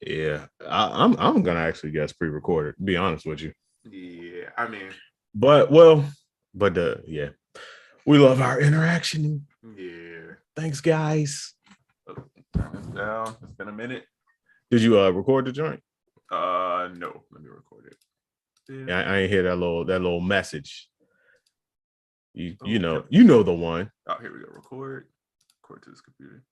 Yeah, I'm gonna actually guess pre-recorded. To be honest with you, Yeah, I mean, but well, but yeah, we love our interaction. yeah. Thanks, guys. Turn this down. It's been a minute. Did you record the joint? No. Let me record it. Yeah, I ain't hear that little message. You Oh, you know you know the one. oh, here we go. Record to this computer.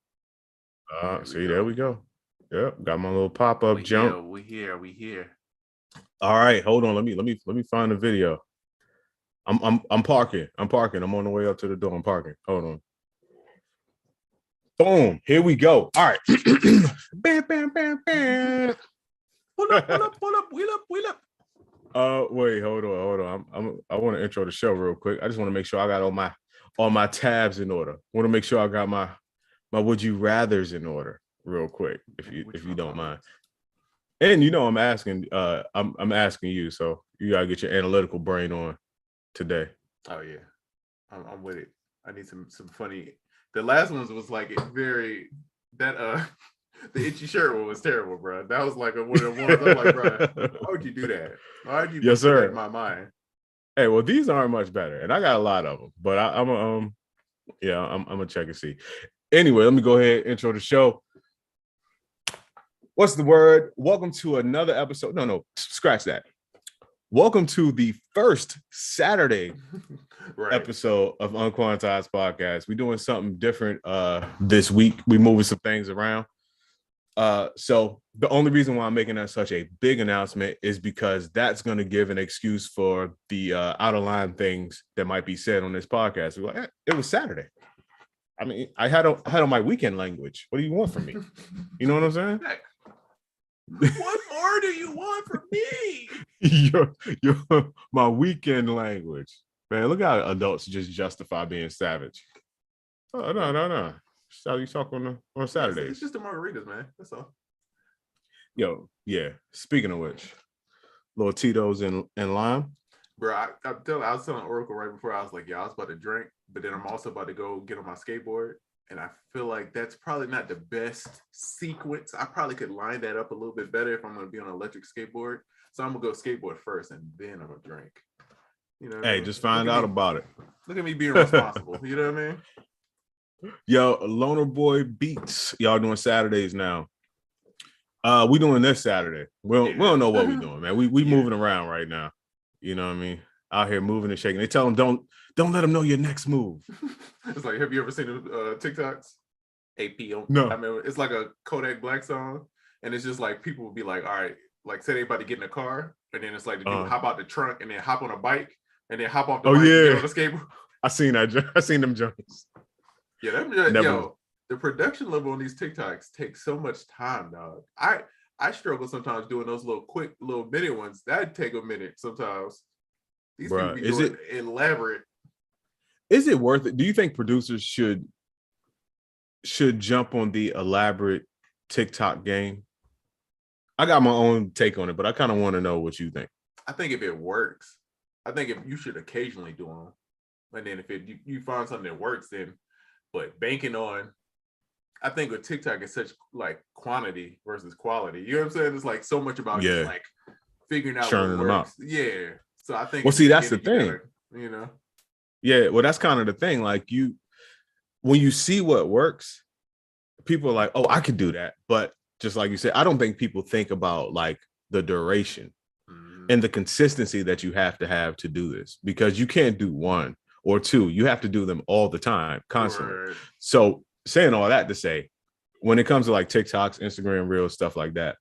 See, there we go. Yep, got my little pop-up jump. We here. All right, hold on. Let me find the video. I'm parking. I'm parking. I'm on the way up to the door. I'm parking. Hold on. Boom. Here we go. All right. Bam, bam, bam, bam. Pull up, wheel up. Wait, hold on. I want to intro the show real quick. I just want to make sure I got all my tabs in order. Want to make sure I got my would you rather's in order real quick, if you don't mind. And I'm asking I'm asking you, so you gotta get your analytical brain on today. Oh yeah, I'm with it. I need some funny. The last ones was like very that the itchy shirt one was terrible, bro. That was like one of the ones I'm like, bro, why would you do that? Why would you Yes, sir. like my mind? Hey, well, these aren't much better, and I got a lot of them, but I'm gonna check and see. Anyway, let me go ahead and intro the show. What's the word? Welcome to another episode. No, scratch that. Welcome to the first Saturday episode of UnQuantized podcast. We're doing something different this week. We're moving some things around. So the only reason why I'm making that such a big announcement is because that's going to give an excuse for the out of line things that might be said on this podcast. We're like, it was Saturday. I mean, I had on my weekend language. What do you want from me? You know what I'm saying? What more do you want from me? your my weekend language, man. Look how adults just justify being savage. Oh no. How you talk on Saturdays? It's just the margaritas, man. That's all. Yo, yeah. Speaking of which, little Tito's and lime. Bro, I was telling Oracle right before, I was like, yeah, I was about to drink, but then I'm also about to go get on my skateboard. And I feel like that's probably not the best sequence. I probably could line that up a little bit better if I'm going to be on an electric skateboard. So I'm going to go skateboard first and then I'm going to drink. You know, hey, just find out about it. Look at me being responsible. You know what I mean? Yo, Loner Boy Beats. Y'all doing Saturdays now. We doing this Saturday. We don't know what we doing, man. We moving around right now. You know what I mean? Out here moving and shaking. They tell them don't let them know your next move. It's like, have you ever seen the TikToks? AP. No. I mean, it's like a Kodak Black song, and it's just like people will be like, all right, like say they about to get in a car, and then it's like the dude hop out the trunk and then hop on a bike and then hop off the bike and get on the skateboard. I seen them jokes. Yeah, the production level on these TikToks takes so much time, dog. I struggle sometimes doing those quick little minute ones. That'd take a minute sometimes. These people be doing elaborate. Is it worth it? Do you think producers should jump on the elaborate TikTok game? I got my own take on it, but I kind of want to know what you think. I think if it works, I think if you should occasionally do them, and then if you find something that works, then but banking on. I think with TikTok it's such like quantity versus quality. You know what I'm saying? It's like so much about just like figuring out churning what works. Them out. Yeah. So I think. Well, see, that's the thing. Better, you know. Yeah. Well, that's kind of the thing. Like when you see what works, people are like, "Oh, I could do that." But just like you said, I don't think people think about like the duration and the consistency that you have to do this, because you can't do one or two. You have to do them all the time, constantly. Right. So saying all that to say, when it comes to like TikToks, Instagram Reels, stuff like that,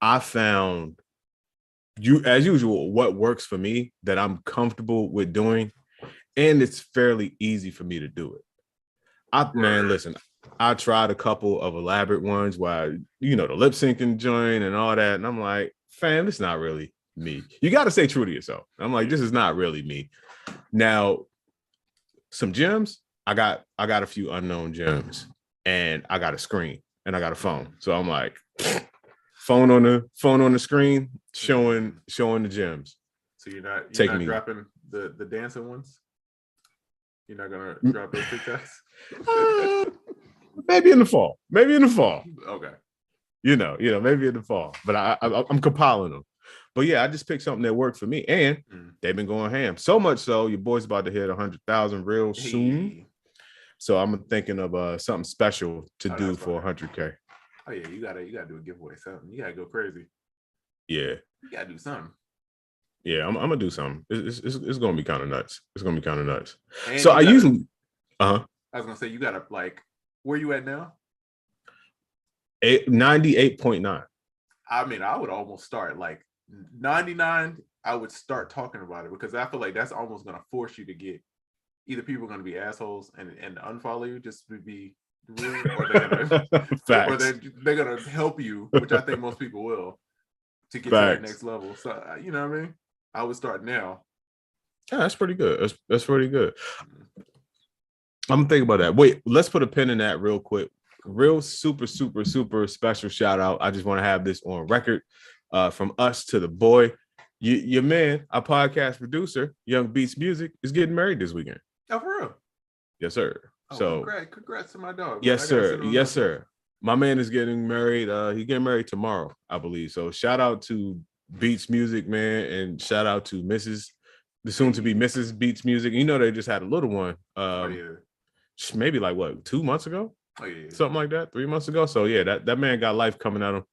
I found as usual, what works for me that I'm comfortable with doing, and it's fairly easy for me to do it. Man, listen, I tried a couple of elaborate ones where, the lip syncing joint and all that. And I'm like, fam, this is not really me. You got to stay true to yourself. I'm like, this is not really me. Now, some gems, I got a few unknown gems, and I got a screen and I got a phone. So I'm like, phone on the screen, showing the gems. So you're not dropping the dancing ones? You're not gonna drop those TikToks? Maybe in the fall. Okay. maybe in the fall. But I'm compiling them. But yeah, I just picked something that worked for me, and they've been going ham. So much so, your boy's about to hit 100,000 real soon. So I'm thinking of something special to do for 100K. Oh yeah, you gotta do a giveaway, something. You gotta go crazy. Yeah, you gotta do something. Yeah, I'm gonna do something. It's gonna be kind of nuts. It's gonna be kind of nuts. And so I usually, I was gonna say you gotta like, where you at now? 98.9. I mean, I would almost start like 99. I would start talking about it because I feel like that's almost gonna force you to get either people are gonna be assholes and unfollow you just to be rude, or they're gonna help you, which I think most people will, to get to that next level. So you know what I mean? I would start now. Yeah, that's pretty good. That's pretty good. I'm thinking about that. Wait, let's put a pin in that real quick. Real super special shout out. I just want to have this on record from us to the boy. Your man, our podcast producer, Young Beats Music, is getting married this weekend. Oh, for real? Yes, sir. Oh, so congrats to my dog. Yes, sir. Yes, sir. My man is getting married. He's getting married tomorrow, I believe. So shout out to Beats Music, man, and shout out to the soon to be Mrs. Beats Music. You know, they just had a little one. Maybe like what, 2 months ago? Oh yeah. Something like that, 3 months ago. So yeah, that man got life coming at him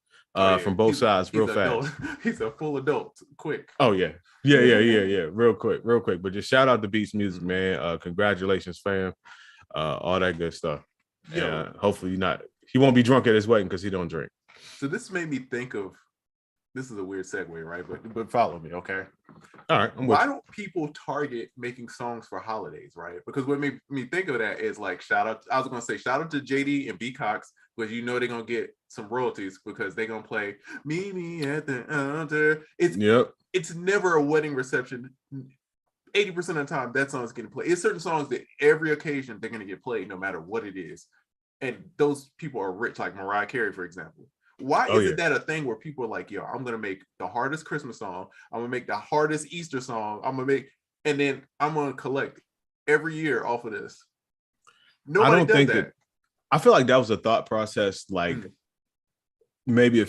from both sides real fast. He's a full adult, quick. Oh yeah. Real quick. But just shout out to Beats Music, man. Congratulations, fam. All that good stuff. Yeah. Hopefully he won't be drunk at his wedding because he don't drink. So this made me think of, this is a weird segue, right? But follow me, okay? All right. Why don't people target making songs for holidays, right? Because what made me think of that is like shout out to JD and B Cox, because they're gonna get some royalties because they're gonna play Meet Me at the Altar. It's never a wedding reception. 80% of the time that song is getting played. It's certain songs that every occasion they're gonna get played no matter what it is. And those people are rich, like Mariah Carey, for example. Why isn't that a thing where people are like, yo, I'm gonna make the hardest Christmas song, I'm gonna make the hardest Easter song, and then I'm gonna collect every year off of this? Nobody does that. I feel like that was a thought process, like maybe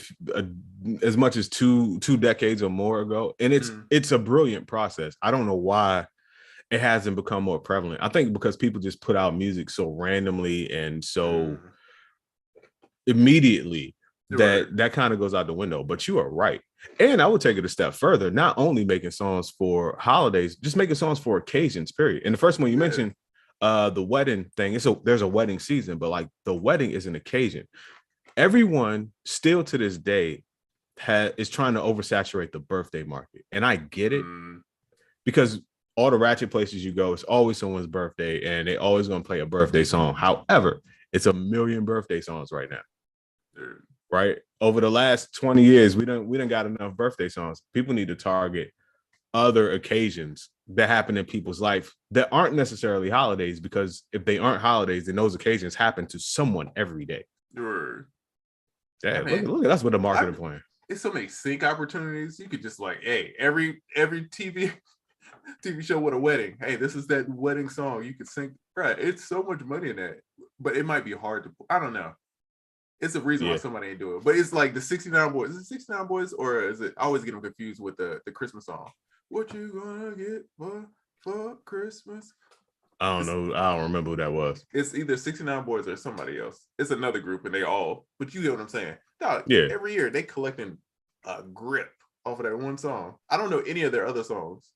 as much as two decades or more ago, and it's a brilliant process. I don't know why it hasn't become more prevalent. I think because people just put out music so randomly and so immediately that kind of goes out the window. But you are right. And I would take it a step further, not only making songs for holidays, just making songs for occasions, period. And the first one you mentioned, the wedding thing, there's a wedding season, but like the wedding is an occasion. Everyone still to this day is trying to oversaturate the birthday market. And I get it, because all the ratchet places you go, it's always someone's birthday and they always going to play a birthday song. However, it's a million birthday songs right now. Right? Over the last 20 years, we don't got enough birthday songs. People need to target other occasions that happen in people's life that aren't necessarily holidays, because if they aren't holidays, then those occasions happen to someone every day. Yeah, look at that's what the marketing plan. It's so many sync opportunities. You could just like, hey, every TV show with a wedding. Hey, this is that wedding song. You could sync. Right. It's so much money in that. But it might be hard to, I don't know. It's a reason why somebody ain't do it. But it's like the 69 Boys. Is it 69 Boys, or is it? I always get them confused with the Christmas song. What you gonna get for Christmas? I don't know. I don't remember who that was. It's either 69 Boys or somebody else. It's another group, and but you get what I'm saying. Dog, every year they collecting a grip off of that one song. I don't know any of their other songs.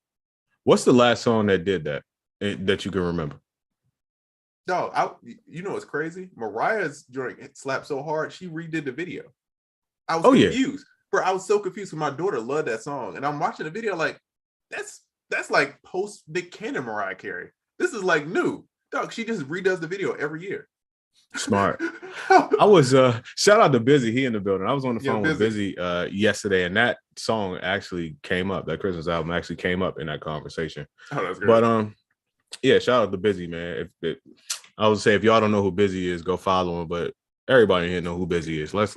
What's the last song that did that you can remember? Dog, you know what's crazy? Mariah's joint slapped so hard she redid the video. I was confused. Bro, I was so confused because my daughter loved that song. And I'm watching the video like, that's like post Nick Cannon Mariah Carey. This is like new. Dog, she just redoes the video every year. Smart. I was shout out to Busy, he in the building. I was on the phone with Busy yesterday, and that song actually came up. That Christmas album actually came up in that conversation. Oh, that's great. But yeah, shout out to Busy, man. I would say if y'all don't know who Busy is, go follow him. But everybody here know who Busy is. Let's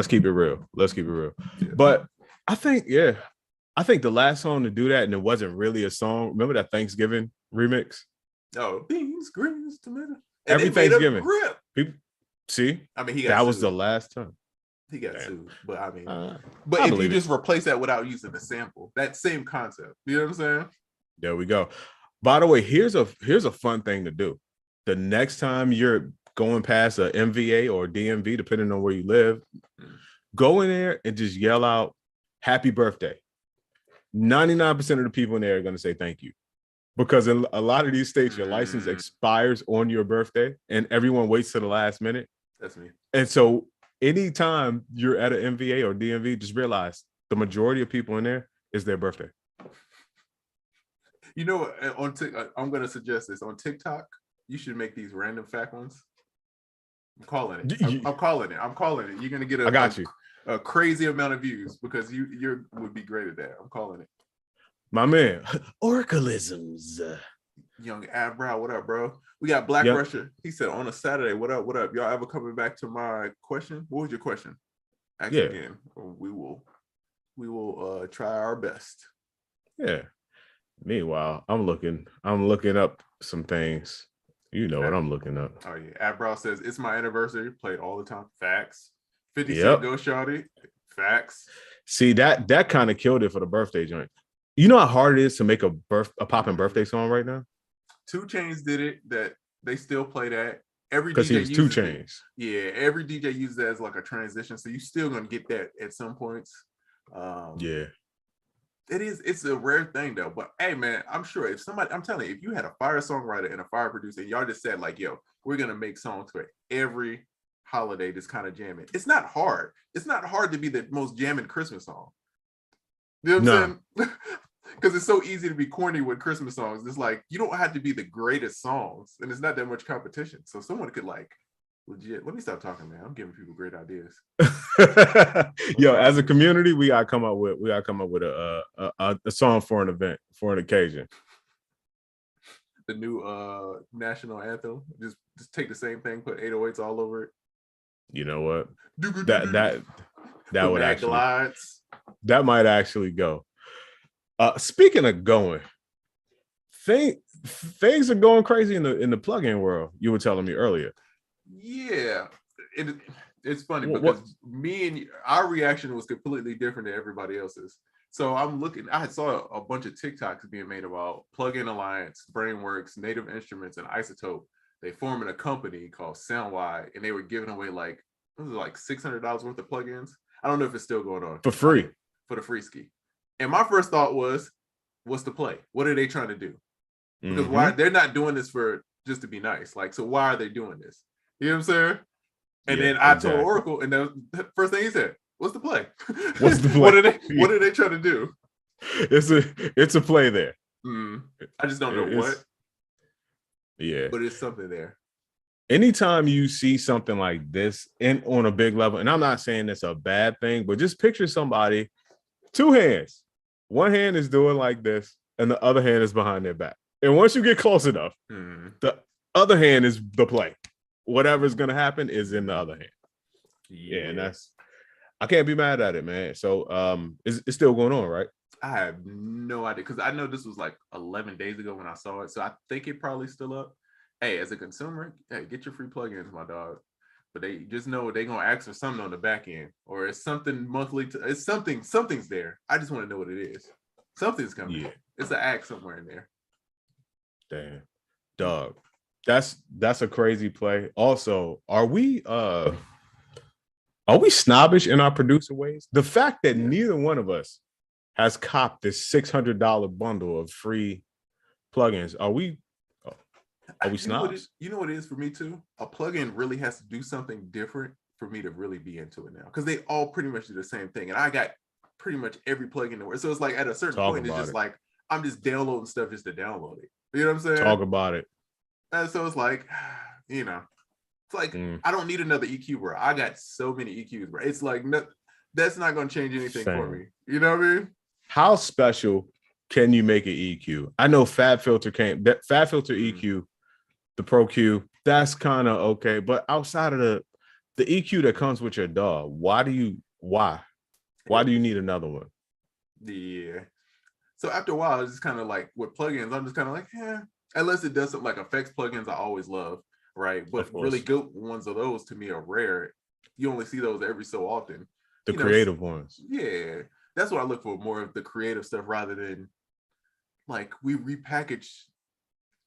keep it real. Let's keep it real. Yeah. But I think the last song to do that, and it wasn't really a song. Remember that Thanksgiving remix? Oh, beans, greens, tomato. Every Thanksgiving, people, See, I mean, he got that was sued. the last time. He got sued, but I mean, but I if you believe just it. replace that without using the sample, that same concept, you know what I'm saying? There we go. By the way, here's a fun thing to do. The next time you're going past a MVA or DMV, depending on where you live, go in there and just yell out "Happy Birthday." 99% of the people in there are going to say thank you, because in a lot of these states, your license expires on your birthday, and everyone waits to the last minute. That's me. And so, anytime you're at an MVA or DMV, just realize the majority of people in there is their birthday. You know, I'm going to suggest this on TikTok. You should make these random fact ones. I'm calling it. I'm calling it. I'm calling it. You're going to get a crazy amount of views because you would be great at that. I'm calling it. My man, oracalisms. Young Abrow, what up, bro? We got Black Russia. He said on a Saturday, what up? What up? Y'all ever coming back to my question? What was your question? Ask again. We will try our best. Yeah. Meanwhile, I'm looking up some things. You know what I'm looking up. Oh yeah. Abrow says it's my anniversary. Played all the time. Facts. 50 Cent Go Shawty. Facts. See, that kind of killed it for the birthday joint. You know how hard it is to make a poppin' birthday song right now? 2 Chainz did it. That they still play that. Every because he DJ was 2 uses Chainz. Yeah, every DJ uses that as like a transition. So you're still gonna get that at some points. Yeah. It's a rare thing though. But hey man, I'm sure I'm telling you, if you had a fire songwriter and a fire producer, and y'all just said like, yo, we're gonna make songs for every holiday that's kind of jamming. It's not hard. It's not hard to be the most jamming Christmas song. You know what I'm saying? Because it's so easy to be corny with Christmas songs. It's like you don't have to be the greatest songs, and it's not that much competition. So someone could like legit. Let me stop talking, man. I'm giving people great ideas. Yo, as a community, we gotta come up with a song for an event, for an occasion. The new national anthem. Just take the same thing, put 808s all over it. You know what? That would actually glides. That might actually go. Speaking of going, things are going crazy in the plugin world. You were telling me earlier. Yeah, it's funny because me and our reaction was completely different than everybody else's. So I'm looking. I saw a bunch of TikToks being made about Plugin Alliance, Brainworks, Native Instruments, and Isotope. They formed a company called Soundwide, and they were giving away like $600 worth of plugins. I don't know if it's still going on for free for the free ski. And my first thought was, what's the play? What are they trying to do? Because why they're not doing this for just to be nice. Like, so why are they doing this? You know what I'm saying? And then I told Oracle, and the first thing he said, what's the play? What's the play? What are they trying to do? It's a play there. I just don't know what. Yeah. But it's something there. Anytime you see something like this on a big level, and I'm not saying it's a bad thing, but just picture somebody, 2 hands. One hand is doing like this, and the other hand is behind their back. And once you get close enough, the other hand is the play. Whatever's gonna happen is in the other hand. Yeah, and I can't be mad at it, man. So it's still going on, right? I have no idea, because I know this was like 11 days ago when I saw it, so I think it probably still up. Hey, as a consumer, hey, get your free plugins, my dog. But they just know they're gonna ask for something on the back end, or it's something monthly. It's something's there. I just want to know what it is. Something's coming. Yeah. It's an act somewhere in there. Damn, dog. That's a crazy play. Also, are we snobbish in our producer ways? The fact that neither one of us has copped this $600 bundle of free plugins. Are we snobs? You know what it is for me too? A plugin really has to do something different for me to really be into it now, because they all pretty much do the same thing, and I got pretty much every plugin in the world. So it's like at a certain point, it's just like I'm just downloading stuff just to download it. You know what I'm saying? Talk about it. And so it's like, you know, it's like I don't need another EQ, bro. I got so many EQs, bro. It's like that's not going to change anything for me. You know what I mean? How special can you make an EQ? I know Fab Filter EQ, the Pro Q, that's kind of okay. But outside of the EQ that comes with your DAW, why do you need another one? Yeah. So after a while, it's just kind of like with plugins, I'm just kind of like, unless it does something like effects plugins, I always love. right? But Of course. really good ones of those to me are rare. You only see those every so often. The creative ones. Yeah, that's what I look for, more of the creative stuff rather than like we repackage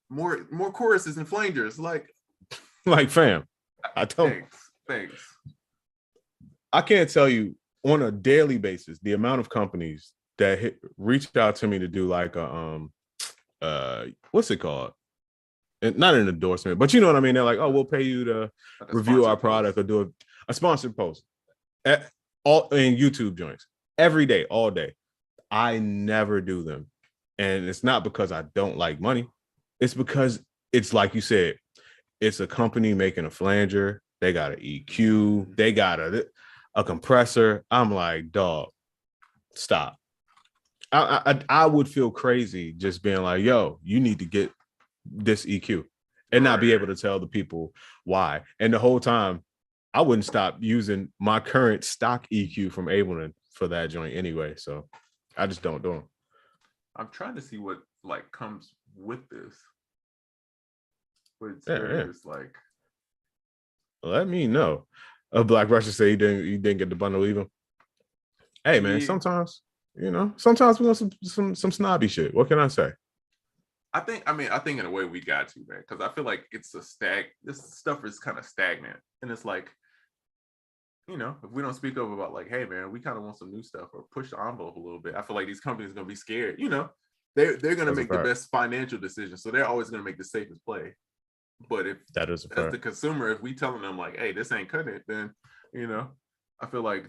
more choruses and flangers. Like fam, I don't. Thanks. I can't tell you on a daily basis the amount of companies that reached out to me to do like a what's it called? And not an endorsement, but you know what I mean. They're like, oh, we'll pay you to Like review our product or do a sponsored post all in YouTube joints every day, all day. I never do them, and it's not because I don't like money. It's because it's like you said, it's a company making a flanger. They got an EQ. They got a compressor. I'm like, dog, stop. I would feel crazy just being like, yo, you need to get this EQ and not be able to tell the people why. And the whole time, I wouldn't stop using my current stock EQ from Ableton for that joint anyway. So I just don't do them. I'm trying to see what like comes with this. But it's like, let me know. Black Russia say you didn't get the bundle even. Hey man, sometimes we want some snobby shit. What can I say? I think in a way we got to, man, because I feel like this stuff is kind of stagnant, and it's like, if we don't speak up about like, hey man, we kind of want some new stuff or push the envelope a little bit, I feel like these companies are gonna be scared. They're gonna make the best financial decision, so they're always gonna make the safest play. But if that is as the consumer, if we telling them like, hey, this ain't cutting it, then I feel like,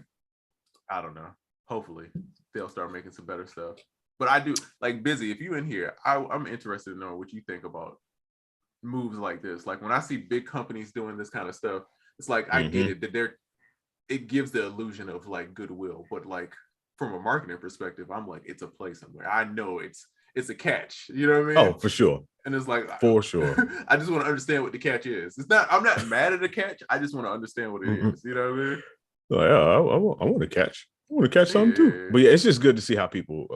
I don't know. Hopefully they'll start making some better stuff. But I do like Busy. If you in here, I'm interested to know what you think about moves like this. Like when I see big companies doing this kind of stuff, it's like I get it that it gives the illusion of like goodwill, but like from a marketing perspective, I'm like, it's a play somewhere. I know it's a catch. You know what I mean? Oh, for sure. And it's like, for sure. I just want to understand what the catch is. I'm not mad at the catch. I just want to understand what it is. You know what I mean? Like, I want to catch. I want to catch something too. But yeah, it's just good to see how people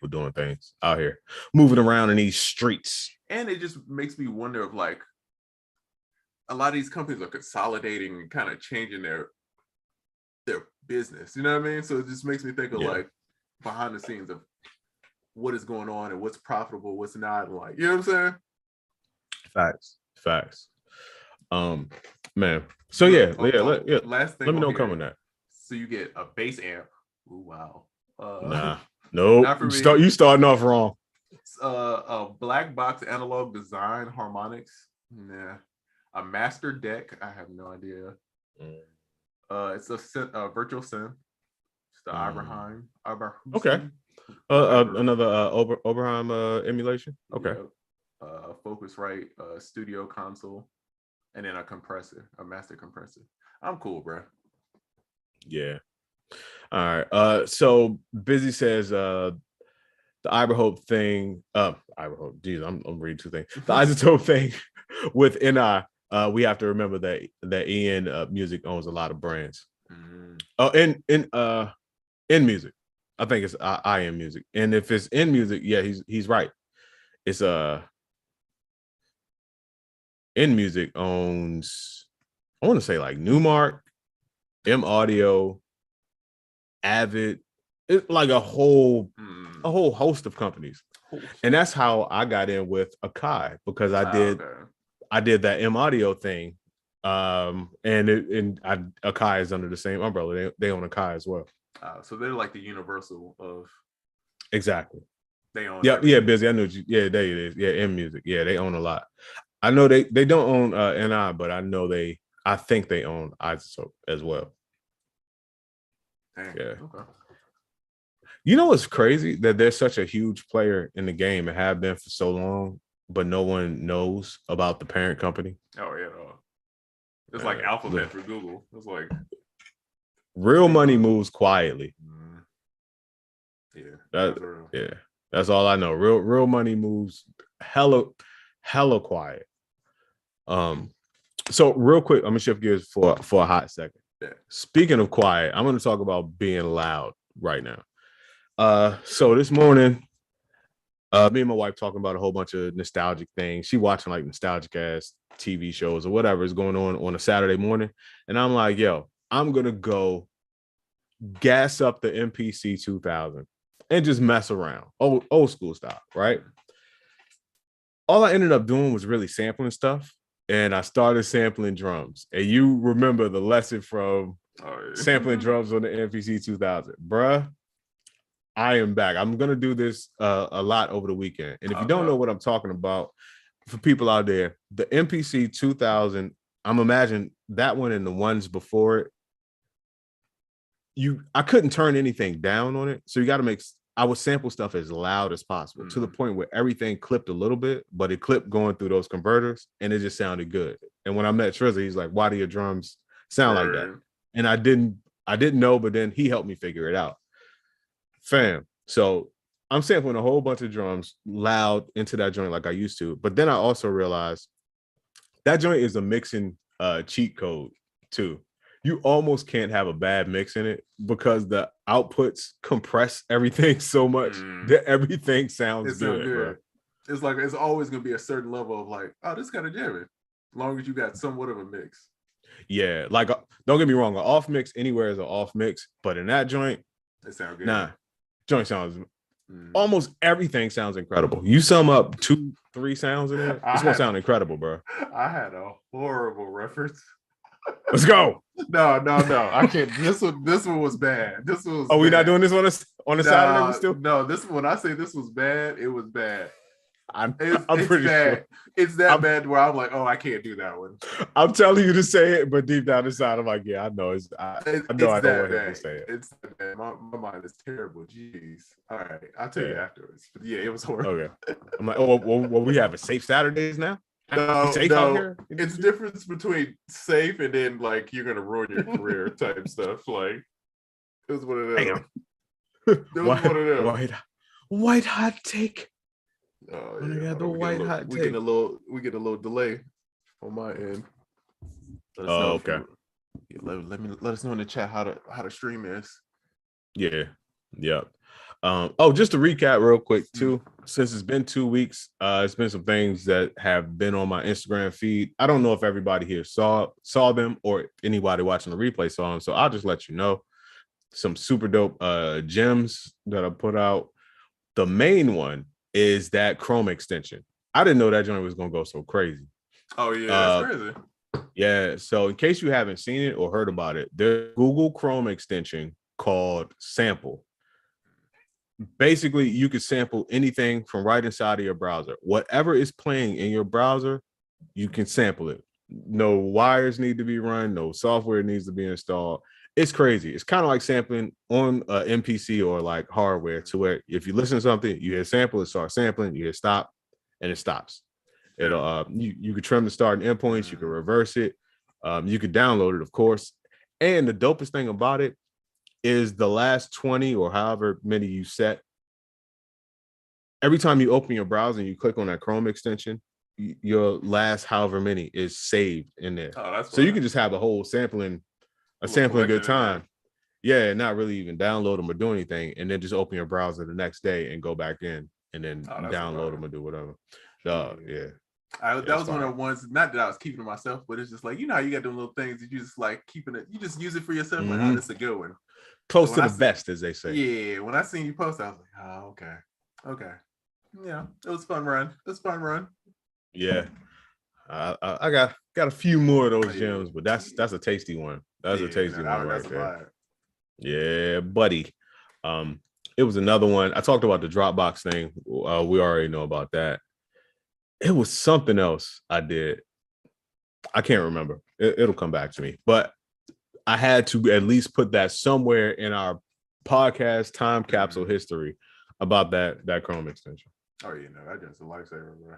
doing things out here, moving around in these streets. And it just makes me wonder if like a lot of these companies are consolidating and kind of changing their business. You know what I mean? So it just makes me think of like behind the scenes of what is going on and what's profitable, what's not. Like, you know what I'm saying? Facts. Man. So last thing. Let me know coming that. So you get a bass amp. Ooh, wow. Nah. Nope. You starting off wrong. It's a black box analog design harmonics. Nah. A master deck. I have no idea. It's a virtual synth. It's the Iberheim. Okay. Another Oberheim emulation. Okay. Focusrite studio console, and then a master compressor. I'm cool, bro. Yeah. All right. So Busy says the Iberhope thing. Iberhope. Geez, I'm reading two things. The isotope thing with NI. We have to remember that EN Music owns a lot of brands. Oh, in music. I think it's IM Music. And if it's in music, yeah, he's right. It's in music owns, I want to say like Newmark, M Audio, Avid. It's like a whole host of companies. And that's how I got in with Akai, because I did that M Audio thing. And Akai is under the same umbrella. They own Akai as well. So they're like the universal of exactly. They own. Yeah, Busy. I knew you. Yeah, there it is. Yeah, M Music. Yeah, they own a lot. I know they don't own NI, but I think they own Isotope as well. Dang. Yeah. Okay. You know what's crazy? That there's such a huge player in the game and have been for so long, but no one knows about the parent company. Oh yeah. It's like Alphabet through Google. It's like real money moves quietly. Yeah. That's all I know. Real money moves hella quiet. So real quick, I'm gonna shift gears for a hot second. Yeah. Speaking of quiet, I'm gonna talk about being loud right now. So this morning, Me and my wife talking about a whole bunch of nostalgic things. She watching like nostalgic ass TV shows or whatever is going on a Saturday morning. And I'm like, yo, I'm going to go gas up the MPC 2000 and just mess around. Old school style, right? All I ended up doing was really sampling stuff. And I started sampling drums. And you remember the lesson from sampling drums on the MPC 2000. Bruh, I am back. I'm going to do this a lot over the weekend. And if you don't know what I'm talking about, for people out there, the MPC 2000, I'm imagining that one and the ones before it, I couldn't turn anything down on it. So you got to I would sample stuff as loud as possible to the point where everything clipped a little bit, but it clipped going through those converters and it just sounded good. And when I met Trizzy, he's like, why do your drums sound like that? And I didn't know, but then he helped me figure it out. Fam. So I'm sampling a whole bunch of drums loud into that joint like I used to. But then I also realized that joint is a mixing cheat code too. You almost can't have a bad mix in it because the outputs compress everything so much that everything sounds good, bro. It's like it's always gonna be a certain level of like, oh, this kind of jamming, as long as you got somewhat of a mix. Yeah, like don't get me wrong, an off mix anywhere is an off mix, but in that joint, it sounds good. Nah, joint sounds almost everything sounds incredible. You sum up 2-3 sounds in there, it's gonna sound incredible, bro. I had a horrible reference. Let's go. No, I can't. This one was bad. This was. Oh, we not doing this on a Saturday still? No, when I say this was bad, it was bad. I'm it's pretty bad. sure. It's that bad where I'm like, oh, I can't do that one. I'm telling you to say it, but deep down inside, I'm like, yeah, I know. I know I don't want him to say it. It's that bad. My mind is terrible. Jeez. All right, I'll tell you afterwards. But yeah, it was horrible. Okay. I'm like, well, we have a safe Saturdays now. No, it's difference between safe and then like you're gonna ruin your career type stuff. Like it was one of them. It was one of them. White hot take. Oh yeah. I got the white hot take. We get a little delay on my end. Okay. Let us know in the chat how the stream is. Yeah. Yep. Just to recap real quick too, since it's been 2 weeks, it's been some things that have been on my Instagram feed. I don't know if everybody here saw them or anybody watching the replay saw them, so I'll just let you know some super dope gems that I put out. The main one is that Chrome extension. I didn't know that joint was gonna go so crazy. Oh yeah, that's crazy. Yeah, so in case you haven't seen it or heard about it, there's a Google Chrome extension called Sample. Basically, you can sample anything from right inside of your browser. Whatever is playing in your browser, you can sample it. No wires need to be run. No software needs to be installed. It's crazy. It's kind of like sampling on an MPC or like hardware, to where if you listen to something, you hit sample, it starts sampling, you hit stop, and it stops. It'll you can trim the start and end points, you can reverse it, you can download it, of course. And the dopest thing about it is the last 20 or however many you set. Every time you open your browser and you click on that Chrome extension, your last however many is saved in there. Oh, that's so you can just have a whole sampling good time. Yeah, not really even download them or do anything, and then just open your browser the next day and go back in and then download them or do whatever. Yeah. That was one of the ones, not that I was keeping to myself, but it's just like, how you got them little things that you just like keeping it, you just use it for yourself. Like, oh, this is a good one. Close to the vest, as they say. Yeah, when I seen you post, I was like, oh, okay. Yeah, it was a fun run. Yeah. I got a few more of those gems, but that's a tasty one. That's a tasty one right there. Yeah, buddy. It was another one. I talked about the Dropbox thing. We already know about that. It was something else I did. I can't remember. It'll come back to me. But I had to at least put that somewhere in our podcast time capsule history about that Chrome extension. Oh, that just a lifesaver, bro.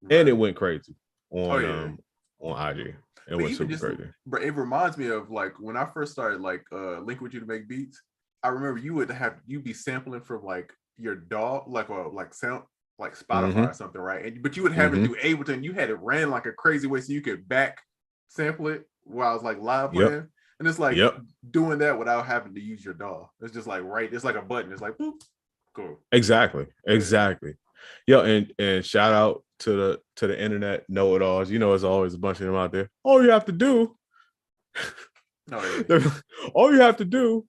Right. And it went crazy on IG. It went super crazy. But it reminds me of like when I first started like linking with you to make beats. I remember you'd be sampling from like your DAW, like sound like Spotify or something, right? But you would have it through Ableton. You had it ran like a crazy way so you could back sample it while I was like live playing. And it's like doing that without having to use your DAW. It's just like it's like a button. It's like boop, Cool. Exactly. Yo, and shout out to the internet know-it-alls. You know, there's always a bunch of them out there. All you have to do all you have to do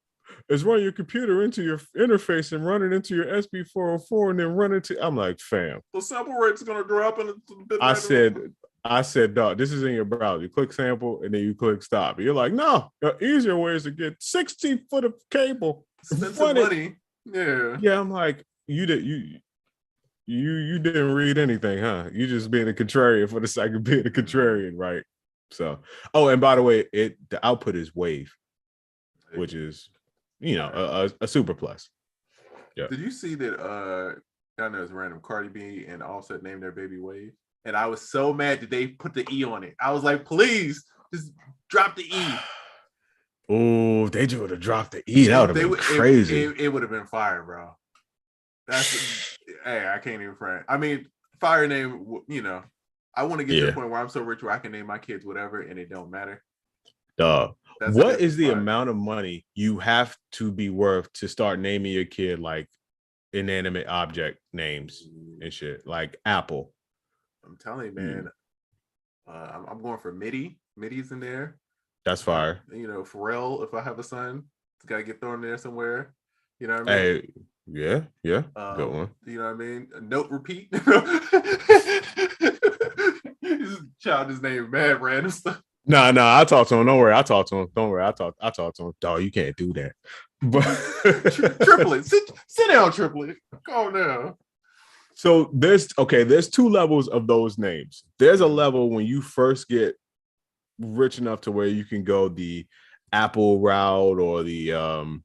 is run your computer into your interface and run it into your SB404 and then run into. I'm like, fam. The sample rate's gonna drop in a bit. I said, dog, this is in your browser. You click sample and then you click stop. You're like, no, the easier way is to get 60 foot of cable. Spend some money. Yeah. Yeah, I'm like, you didn't read anything, huh? You just being a contrarian for the sake of being a contrarian, right? So, oh, and by the way, the output is wave, which is, you know, a super plus. Yeah. Did you see that? I know it's random. Cardi B and Offset named their baby Wave, and I was so mad that they put the E on it. I was like, please, just drop the E. Oh, they would have dropped the E. That would have been crazy. It would have been fire, bro. That's hey, I can't even front. I mean, fire name. You know, I want to get to the point where I'm so rich where I can name my kids whatever, and it don't matter. What is the amount of money you have to be worth to start naming your kid like inanimate object names and shit, like Apple? I'm telling you, man. I'm going for Mitty. Mitty's in there. That's fire. You know, Pharrell. If I have a son, it's got to get thrown there somewhere. You know what I mean? Hey, yeah, good one. You know what I mean? A note repeat. Child is named mad random stuff. No, I talked to him. Don't worry, I talked to him. I talked to him. Dog, you can't do that. But triplet, sit down, triplet. Calm down. So there's two levels of those names. There's a level when you first get rich enough to where you can go the Apple route or the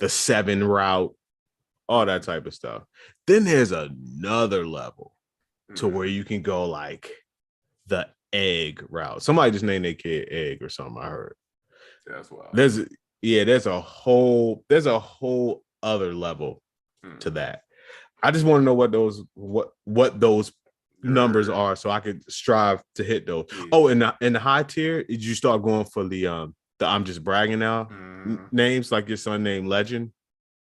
7 route, all that type of stuff. Then there's another level to where you can go like the egg route. Somebody just named their kid Egg or something, I heard. That's wild. There's a whole other level to that. I just want to know what those numbers are so I could strive to hit those. Oh, in the high tier, did you start going for the I'm just bragging now names, like your son named Legend?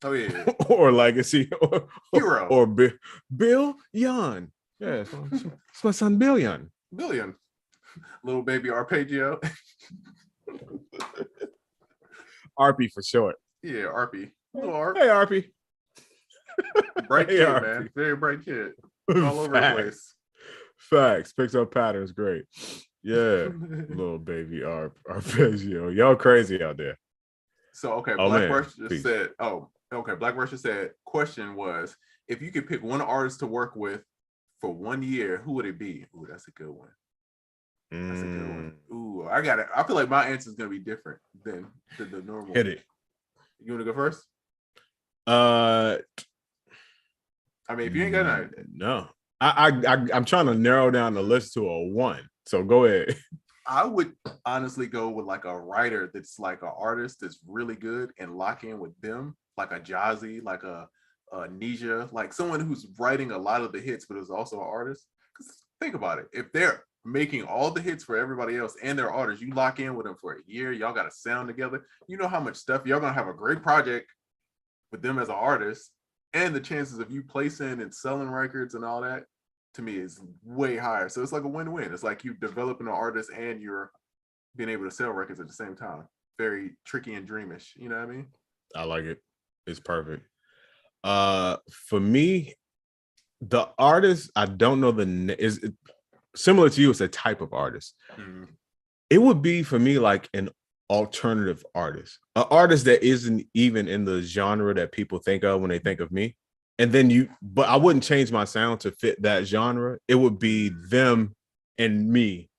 Oh yeah. Or Legacy or Hero or Bill Yan. Yeah, it's my son Billion. Little baby arpeggio. RP for short. Yeah, RP. Hey, RP. Bright kid, RP. Man. Very bright kid. All over the place. Facts. Picks up patterns. Great. Yeah. Little baby arpeggio. Y'all crazy out there. So, okay. Black Russia said, question was, if you could pick one artist to work with for 1 year, who would it be? Ooh, that's a good one. That's a good one. Ooh, I got it. I feel like my answer is gonna be different than the normal. Hit it. You want to go first? I mean, if you ain't got none. No. I'm trying to narrow down the list to a 1. So go ahead. I would honestly go with like a writer that's like an artist that's really good and lock in with them, like a Jazzy, like a Nisha, like someone who's writing a lot of the hits, but is also an artist. Because think about it. If they're making all the hits for everybody else and their artists, you lock in with them for a year, y'all got to sound together. You know how much stuff y'all gonna have a great project with them as an artist, and the chances of you placing and selling records and all that, to me, is way higher. So it's like a win-win. It's like you developing an artist and you're being able to sell records at the same time. Very tricky and dreamish. You know what I mean? I like it. It's perfect. For me, the artist, I don't know is similar to you. It's a type of artist. It would be for me like an alternative artist, an artist that isn't even in the genre that people think of when they think of me. And then but I wouldn't change my sound to fit that genre. It would be them and me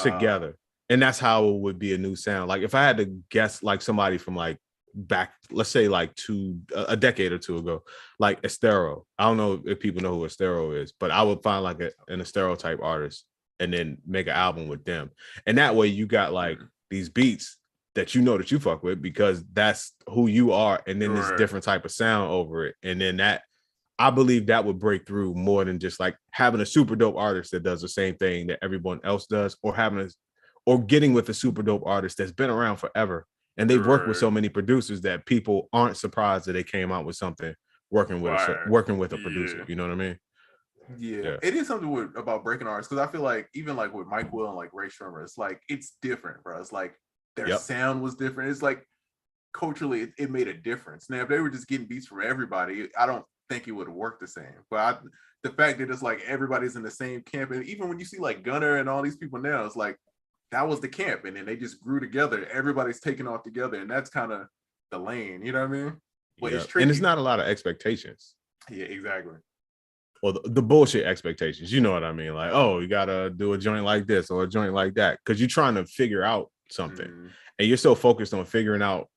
together. And that's how it would be a new sound. Like if I had to guess like somebody from like back, let's say like a decade or two ago, like Estero. I don't know if people know who Estero is, but I would find like an Estero type artist and then make an album with them. And that way you got like these beats that you know that you fuck with because that's who you are. And then this different type of sound over it. And then that, I believe that would break through more than just like having a super dope artist that does the same thing that everyone else does, or getting with a super dope artist that's been around forever And they've worked with so many producers that people aren't surprised that they came out with something working with a producer. You know what I mean? Yeah. It is something about breaking artists, because I feel like even like with Mike Will and like Ray Shermer, it's like it's different, bro. It's like their sound was different. It's like culturally it made a difference. Now if they were just getting beats from everybody, I don't think it would have worked the same. But the fact that it's like everybody's in the same camp, and even when you see like Gunner and all these people now, it's like that was the camp, and then they just grew together. Everybody's taking off together, and that's kind of the lane. You know what I mean? But it's tricky. And it's not a lot of expectations. Yeah, exactly. Or the bullshit expectations. You know what I mean? Like, oh, you gotta do a joint like this or a joint like that, because you're trying to figure out something, and you're so focused on figuring out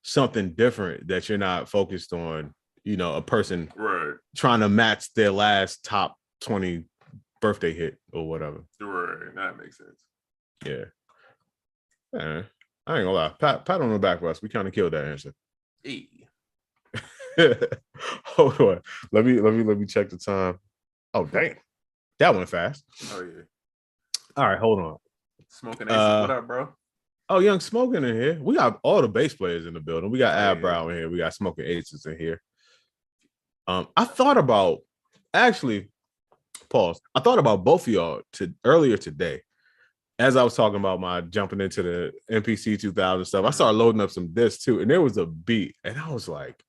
something different that you're not focused on, you know, a person trying to match their last top 20 birthday hit or whatever. Right, that makes sense. Yeah. I ain't gonna lie. Pat on the back for us. We kind of killed that answer. Hey. Hold on. Let me check the time. Oh damn. That went fast. Oh yeah. All right, hold on. Smoking Aces, what up, bro? Oh, Young Smoking in here. We got all the bass players in the building. We got Ab Brow in here. We got Smoking Aces in here. I thought about pause. I thought about both of y'all earlier today. As I was talking about my jumping into the MPC 2000 stuff, I started loading up some discs too, and there was a beat, and I was like,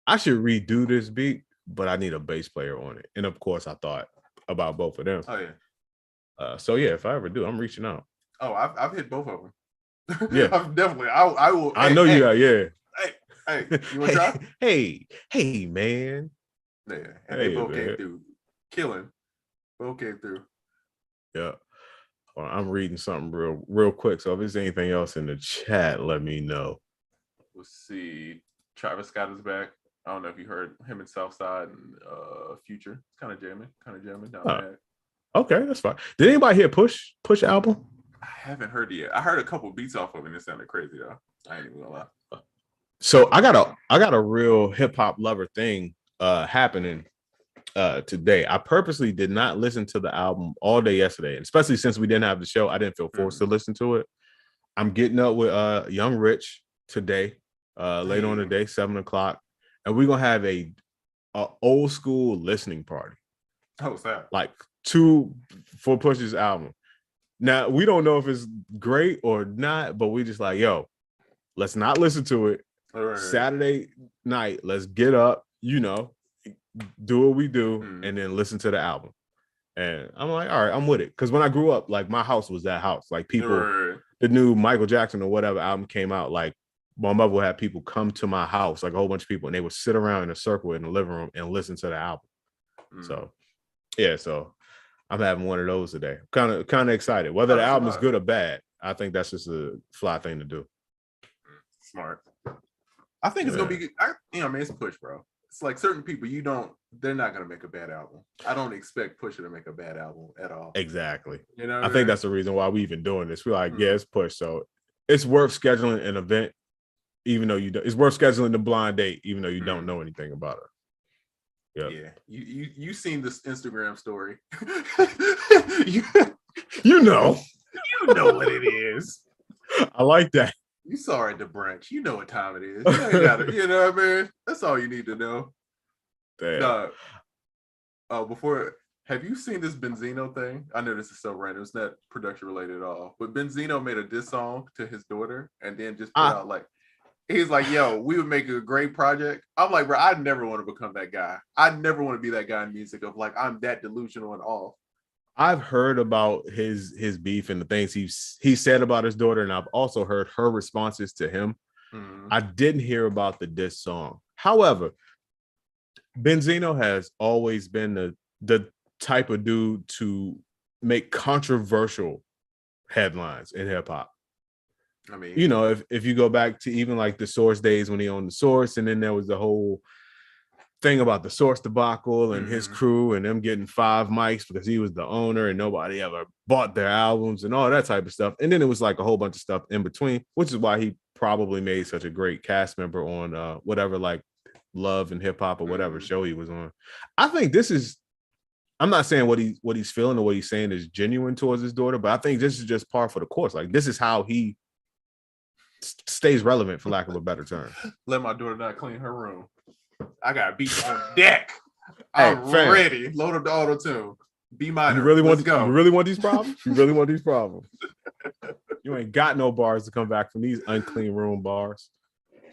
I should redo this beat, but I need a bass player on it. And of course, I thought about both of them. Oh yeah. So yeah, if I ever do, I'm reaching out. Oh, I've hit both of them. Yeah, I've definitely. I will. I know you got. Yeah. Hey, you want to try? Hey, man. Yeah, and they both came through, killing. Both came through. Yeah. Well, I'm reading something real quick. So if there's anything else in the chat, let me know. Let's see. Travis Scott is back. I don't know if you heard him in Southside and Future. It's kind of jamming down there. Okay, that's fine. Did anybody hear Push album? I haven't heard it yet. I heard a couple beats off of it and it sounded crazy though. I ain't even gonna lie. So I got a real hip hop lover thing happening today. I purposely did not listen to the album all day yesterday, especially since we didn't have the show. I didn't feel forced to listen to it. I'm getting up with Young Rich today, later on today, 7:00, and we're gonna have a old school listening party. Oh, sad. Like for Push's album. Now we don't know if it's great or not, but we just like, yo, let's not listen to it. Right. Saturday night, let's get up, you know, do what we do, and then listen to the album. And I'm like, all right, I'm with it. Because when I grew up, like my house was that house. Like people, the new Michael Jackson or whatever album came out, like my mother would have people come to my house, like a whole bunch of people, and they would sit around in a circle in the living room and listen to the album. So yeah, so I'm having one of those today. Kind of excited. Whether the album is good or bad, I think that's just a fly thing to do. Smart. I think it's gonna be good. It's Push, bro. It's like certain people they're not gonna make a bad album. I don't expect Pusha to make a bad album at all. Exactly. You know, I think that's the reason why we even doing this. We're like, yeah, it's Push, so it's worth scheduling an event, even though it's worth scheduling the blind date, even though you don't know anything about her. Yeah. You seen this Instagram story? you know what it is. I like that. You saw her at the brunch. You know what time it is. You know what I mean? That's all you need to know. Damn. Have you seen this Benzino thing? I know this is so random. It's not production related at all. But Benzino made a diss song to his daughter and then just put out like, he's like, yo, we would make a great project. I'm like, bro, I'd never want to become that guy. I'd never want to be that guy in music of like, I'm that delusional and off. I've heard about his beef and the things he said about his daughter, and I've also heard her responses to him. I didn't hear about the diss song. However, Benzino has always been the type of dude to make controversial headlines in hip hop. I mean, you know, if you go back to even like the Source days when he owned the Source, and then there was the whole thing about the Source debacle and his crew and them getting 5 mics because he was the owner and nobody ever bought their albums and all that type of stuff. And then it was like a whole bunch of stuff in between, which is why he probably made such a great cast member on whatever, like Love and Hip Hop or whatever show he was on. I think I'm not saying what he's feeling or what he's saying is genuine towards his daughter, but I think this is just par for the course. Like this is how he stays relevant, for lack of a better term. Let my daughter not clean her room. I got beats on deck. Hey, I'm fam. ready. Load up the auto tune. B minor. You really Let's go. You really want these problems? You really want these problems? You ain't got no bars to come back from these unclean room bars.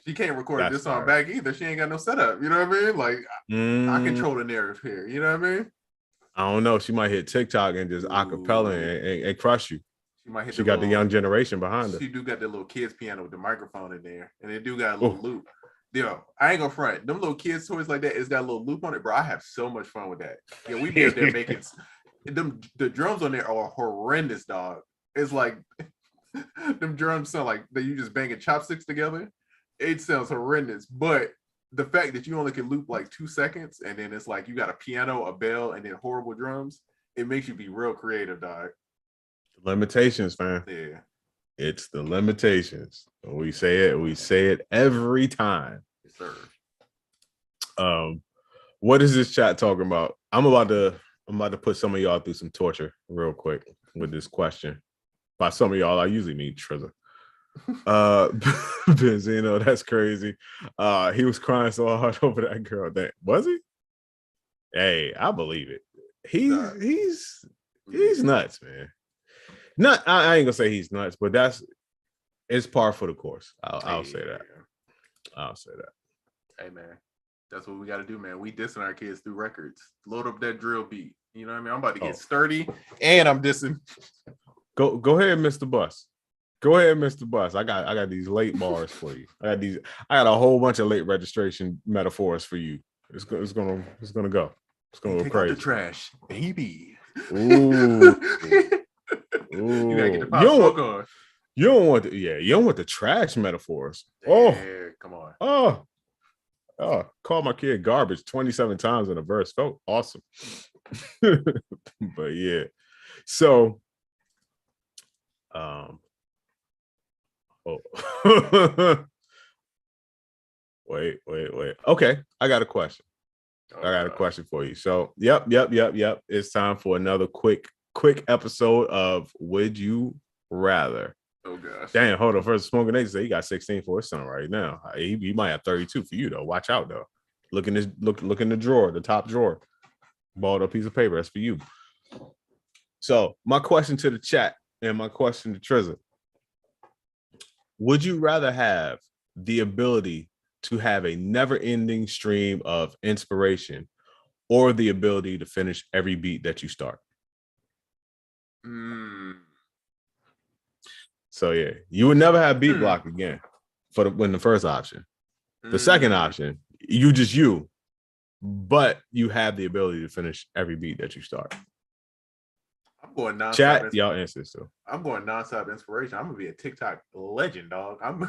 She can't record this song back either. She ain't got no setup. You know what I mean? Like, I control the narrative here. You know what I mean? I don't know. She might hit TikTok and just acapella and crush you. She might hit. She got the young generation behind her. She do got the little kids piano with the microphone in there, and it do got a little loop. Yo, I ain't gonna front. Them little kids toys like that, it's got a little loop on it, bro. I have so much fun with that. Yeah, we be up there making them. The drums on there are horrendous, dog. It's like them drums sound like that you just banging chopsticks together. It sounds horrendous, but the fact that you only can loop like 2 seconds, and then it's like you got a piano, a bell, and then horrible drums, it makes you be real creative, dog. Limitations, fam. Yeah. It's the limitations. We say it every time. Yes, sir. What is this chat talking about? I'm about to put some of y'all through some torture real quick with this question. By some of y'all, I usually mean Trizza. Benzino, that's crazy. He was crying so hard over that girl. That was he? Hey, I believe it. He's nuts, man. I ain't gonna say he's nuts, but it's par for the course. I'll say that. I'll say that. Hey, man, that's what we got to do, man. We dissing our kids through records. Load up that drill beat. You know what I mean? I'm about to get sturdy, and I'm dissing. Go ahead, Mr. Bus. Go ahead, Mr. Bus. I got these late bars for you. I got a whole bunch of late registration metaphors for you. It's gonna go. It's gonna go crazy. Out the trash, baby. Ooh. You gotta get the pop smoke on. You don't want the trash metaphors. Yeah, come on. Oh, call my kid garbage 27 times in a verse. Felt awesome. But yeah. So wait. Okay, I got a question. I got a question for you. So yep. It's time for another quick episode of Would You Rather. Oh gosh. Damn, hold on. First, Smoking Nation say he got 16 for his son right now. He might have 32 for you though. Watch out though. Look in the drawer, the top drawer. Balled up piece of paper. That's for you. So my question to the chat and my question to Trizza. Would you rather have the ability to have a never-ending stream of inspiration or the ability to finish every beat that you start? So yeah, you would never have beat block again when the first option. The second option, you, but you have the ability to finish every beat that you start. I'm going nonstop. Chat, y'all answers too. I'm going nonstop inspiration. I'm gonna be a TikTok legend, dog. I'm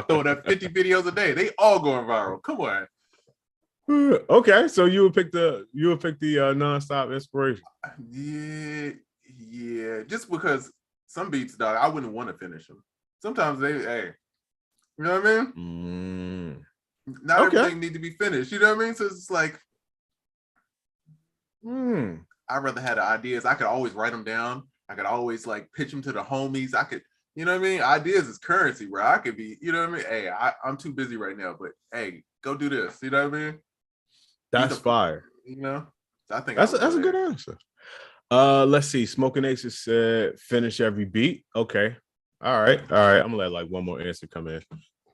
throwing up 50 videos a day. They all going viral. Come on. Okay, so you would pick the nonstop inspiration. Yeah. Just because some beats, dog, I wouldn't want to finish them. Sometimes you know what I mean? Not everything need to be finished. You know what I mean? So it's like, I'd rather have the ideas. I could always write them down. I could always like pitch them to the homies. I could, you know what I mean? Ideas is currency, bro. I could be, you know what I mean? Hey, I'm too busy right now, but hey, go do this. You know what I mean? That's fire. You know? So I think that's a good answer. Let's see. Smoking Aces said finish every beat. Okay. All right. I'm gonna let like one more answer come in.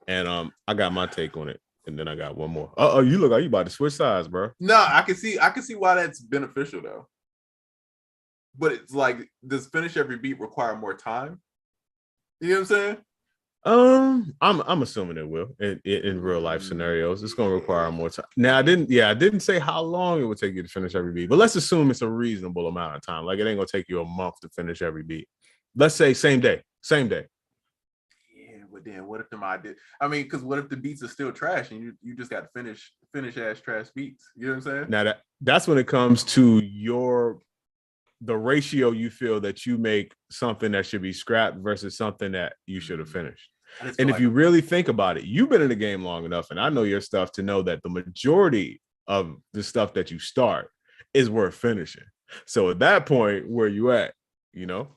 And I got my take on it. And then I got one more. You look like you about to switch sides, bro. No, I can see why that's beneficial though. But it's like, does finish every beat require more time? You know what I'm saying? I'm assuming it will in real life scenarios. It's gonna require more time. Now I didn't say how long it would take you to finish every beat, but let's assume it's a reasonable amount of time. Like it ain't gonna take you a month to finish every beat. Let's say same day. Yeah, but then what if them ideas? I mean, because what if the beats are still trash and you just got to finish ass trash beats? You know what I'm saying? Now that's when it comes to the ratio you feel that you make something that should be scrapped versus something that you should have finished. And if you really think about it, you've been in the game long enough, and I know your stuff to know that the majority of the stuff that you start is worth finishing. So at that point, where you at, you know?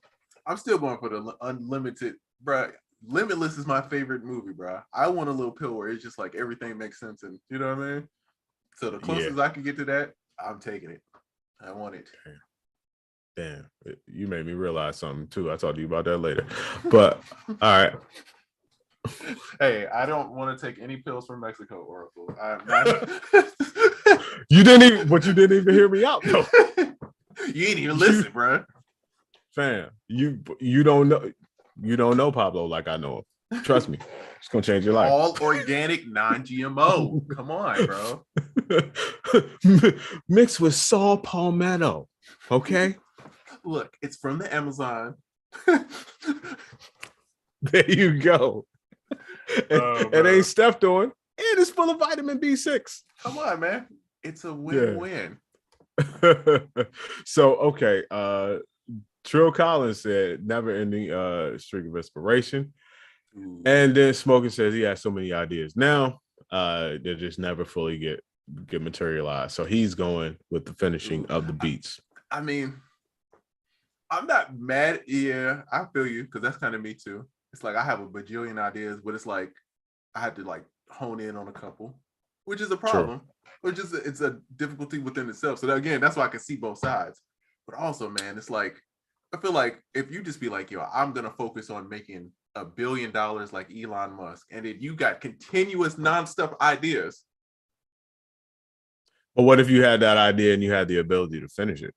I'm still going for the unlimited bro. Limitless is my favorite movie, bro. I want a little pill where it's just like everything makes sense, and you know what I mean. So the closest I can get to that, I'm taking it. I want it. Damn, you made me realize something too. I'll talk to you about that later. But all right. Hey, I don't want to take any pills from Mexico, Oracle. I'm not. You didn't even hear me out though. You ain't even listen, bro. Fam, you don't know Pablo like I know him. Trust me, it's gonna change your life. All organic, non-GMO. Come on, bro. Mixed with saw palmetto. Okay. Look, it's from the Amazon. There you go. It ain't stepped on, and it's full of vitamin B6. Come on, man. It's a win-win. So okay, Trill Collins said never ending streak of inspiration. Ooh. And then Smoking says he has so many ideas now, they just never fully get materialized. So he's going with the finishing of the beats. I mean, I'm not mad. Yeah, I feel you, because that's kind of me too. It's like I have a bajillion ideas, but it's like I had to like hone in on a couple, which is a problem. Which is it's a difficulty within itself. So again, that's why I can see both sides. But also, man, it's like I feel like if you just be like, yo, I'm gonna focus on making $1 billion like Elon Musk, and then you got continuous non-stop ideas. But what if you had that idea and you had the ability to finish it?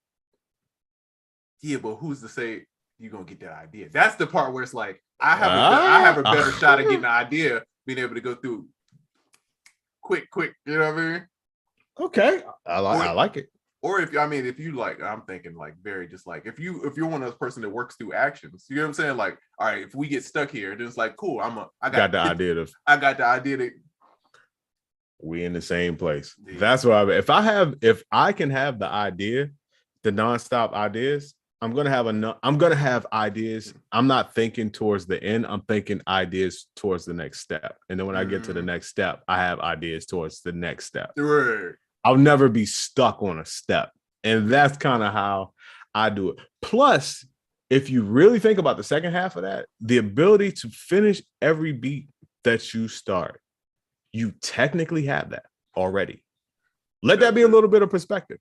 Yeah, but who's to say you're gonna get that idea? That's the part where it's like I have a better shot at getting the idea, being able to go through quick. You know what I mean? Okay, I like it. Or if you like, I'm thinking like very just like if you're one of those person that works through actions, you know what I'm saying? Like, all right, if we get stuck here, then it's like cool. I got the idea that we in the same place. Yeah. That's what if I can have the idea, the nonstop ideas, I'm gonna have ideas. I'm not thinking towards the end. I'm thinking ideas towards the next step. And then when I get to the next step, I have ideas towards the next step. Right. I'll never be stuck on a step. And that's kind of how I do it. Plus, if you really think about the second half of that, the ability to finish every beat that you start, you technically have that already. Let that be a little bit of perspective.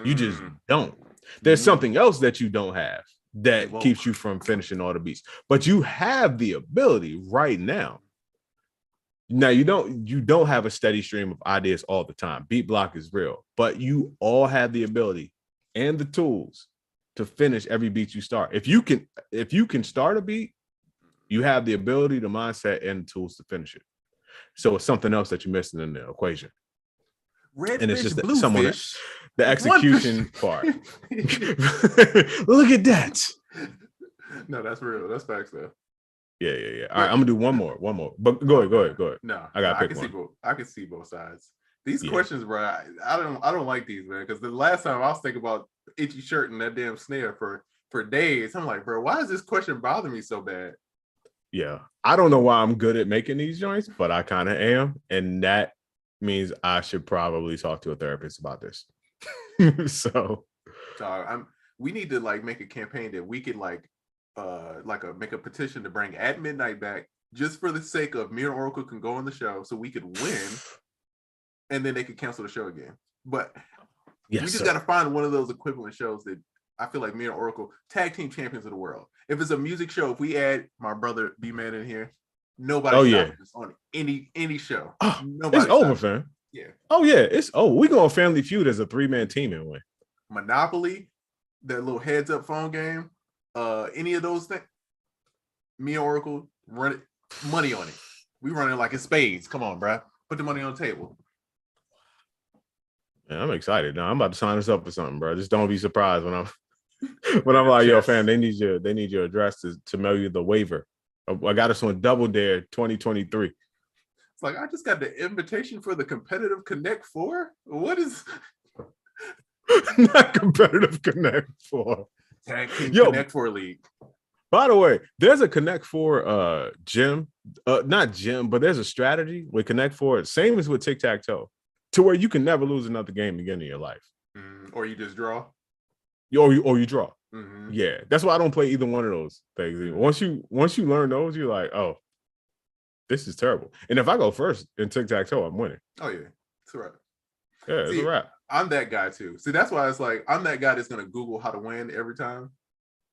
You just don't. There's something else that you don't have that keeps you from finishing all the beats. But you have the ability right now. Now you don't have a steady stream of ideas all the time. Beat block is real, but you all have the ability and the tools to finish every beat you start. If you can start a beat, you have the ability, the mindset, and the tools to finish it. So it's something else that you're missing in the equation. Red and fish, it's just blue someone fish. The execution part. Look at that. No, that's real. That's facts though. Yeah. All right, I'm gonna do one more. But go ahead. No, I can see both sides. These questions, bro. I don't like these, man. Because the last time I was thinking about itchy shirt and that damn snare for days. I'm like, bro, why does this question bother me so bad? Yeah, I don't know why I'm good at making these joints, but I kind of am, and that means I should probably talk to a therapist about this. So we need to like make a campaign that we could make a petition to bring At Midnight back, just for the sake of me and Oracle can go on the show so we could win, and then they could cancel the show again. But we just got to find one of those equivalent shows that I feel like me and Oracle, tag team champions of the world. If it's a music show, if we add my brother B-Man in here, nobody stops us on any show. It's over, fam. Yeah. Oh yeah, it's over. We go on Family Feud as a 3-man team and win. Monopoly, that little heads up phone game, any of those things. Me and Oracle run it, money on it. We run it like it's spades. Come on, bro. Put the money on the table. Man, I'm excited. Now I'm about to sign us up for something, bro. Just don't be surprised when I'm like, yo, fam, they need your address to mail you the waiver. I got us on Double Dare 2023. It's like, I just got the invitation for the competitive Connect 4. What is not competitive Connect 4? Tag Team Connect 4 League. By the way, there's a Connect 4 gym, not gym, but there's a strategy with Connect 4, same as with tic-tac-toe, to where you can never lose another game again in your life. Or you just draw. Or you draw. Mm-hmm. Yeah, that's why I don't play either one of those things. Mm-hmm. Once you learn those, you're like, oh, this is terrible. And if I go first in tic-tac-toe, I'm winning. Oh yeah, that's right. Yeah, it's a See, wrap. I'm that guy too. See, that's why it's like I'm that guy that's gonna Google how to win every time,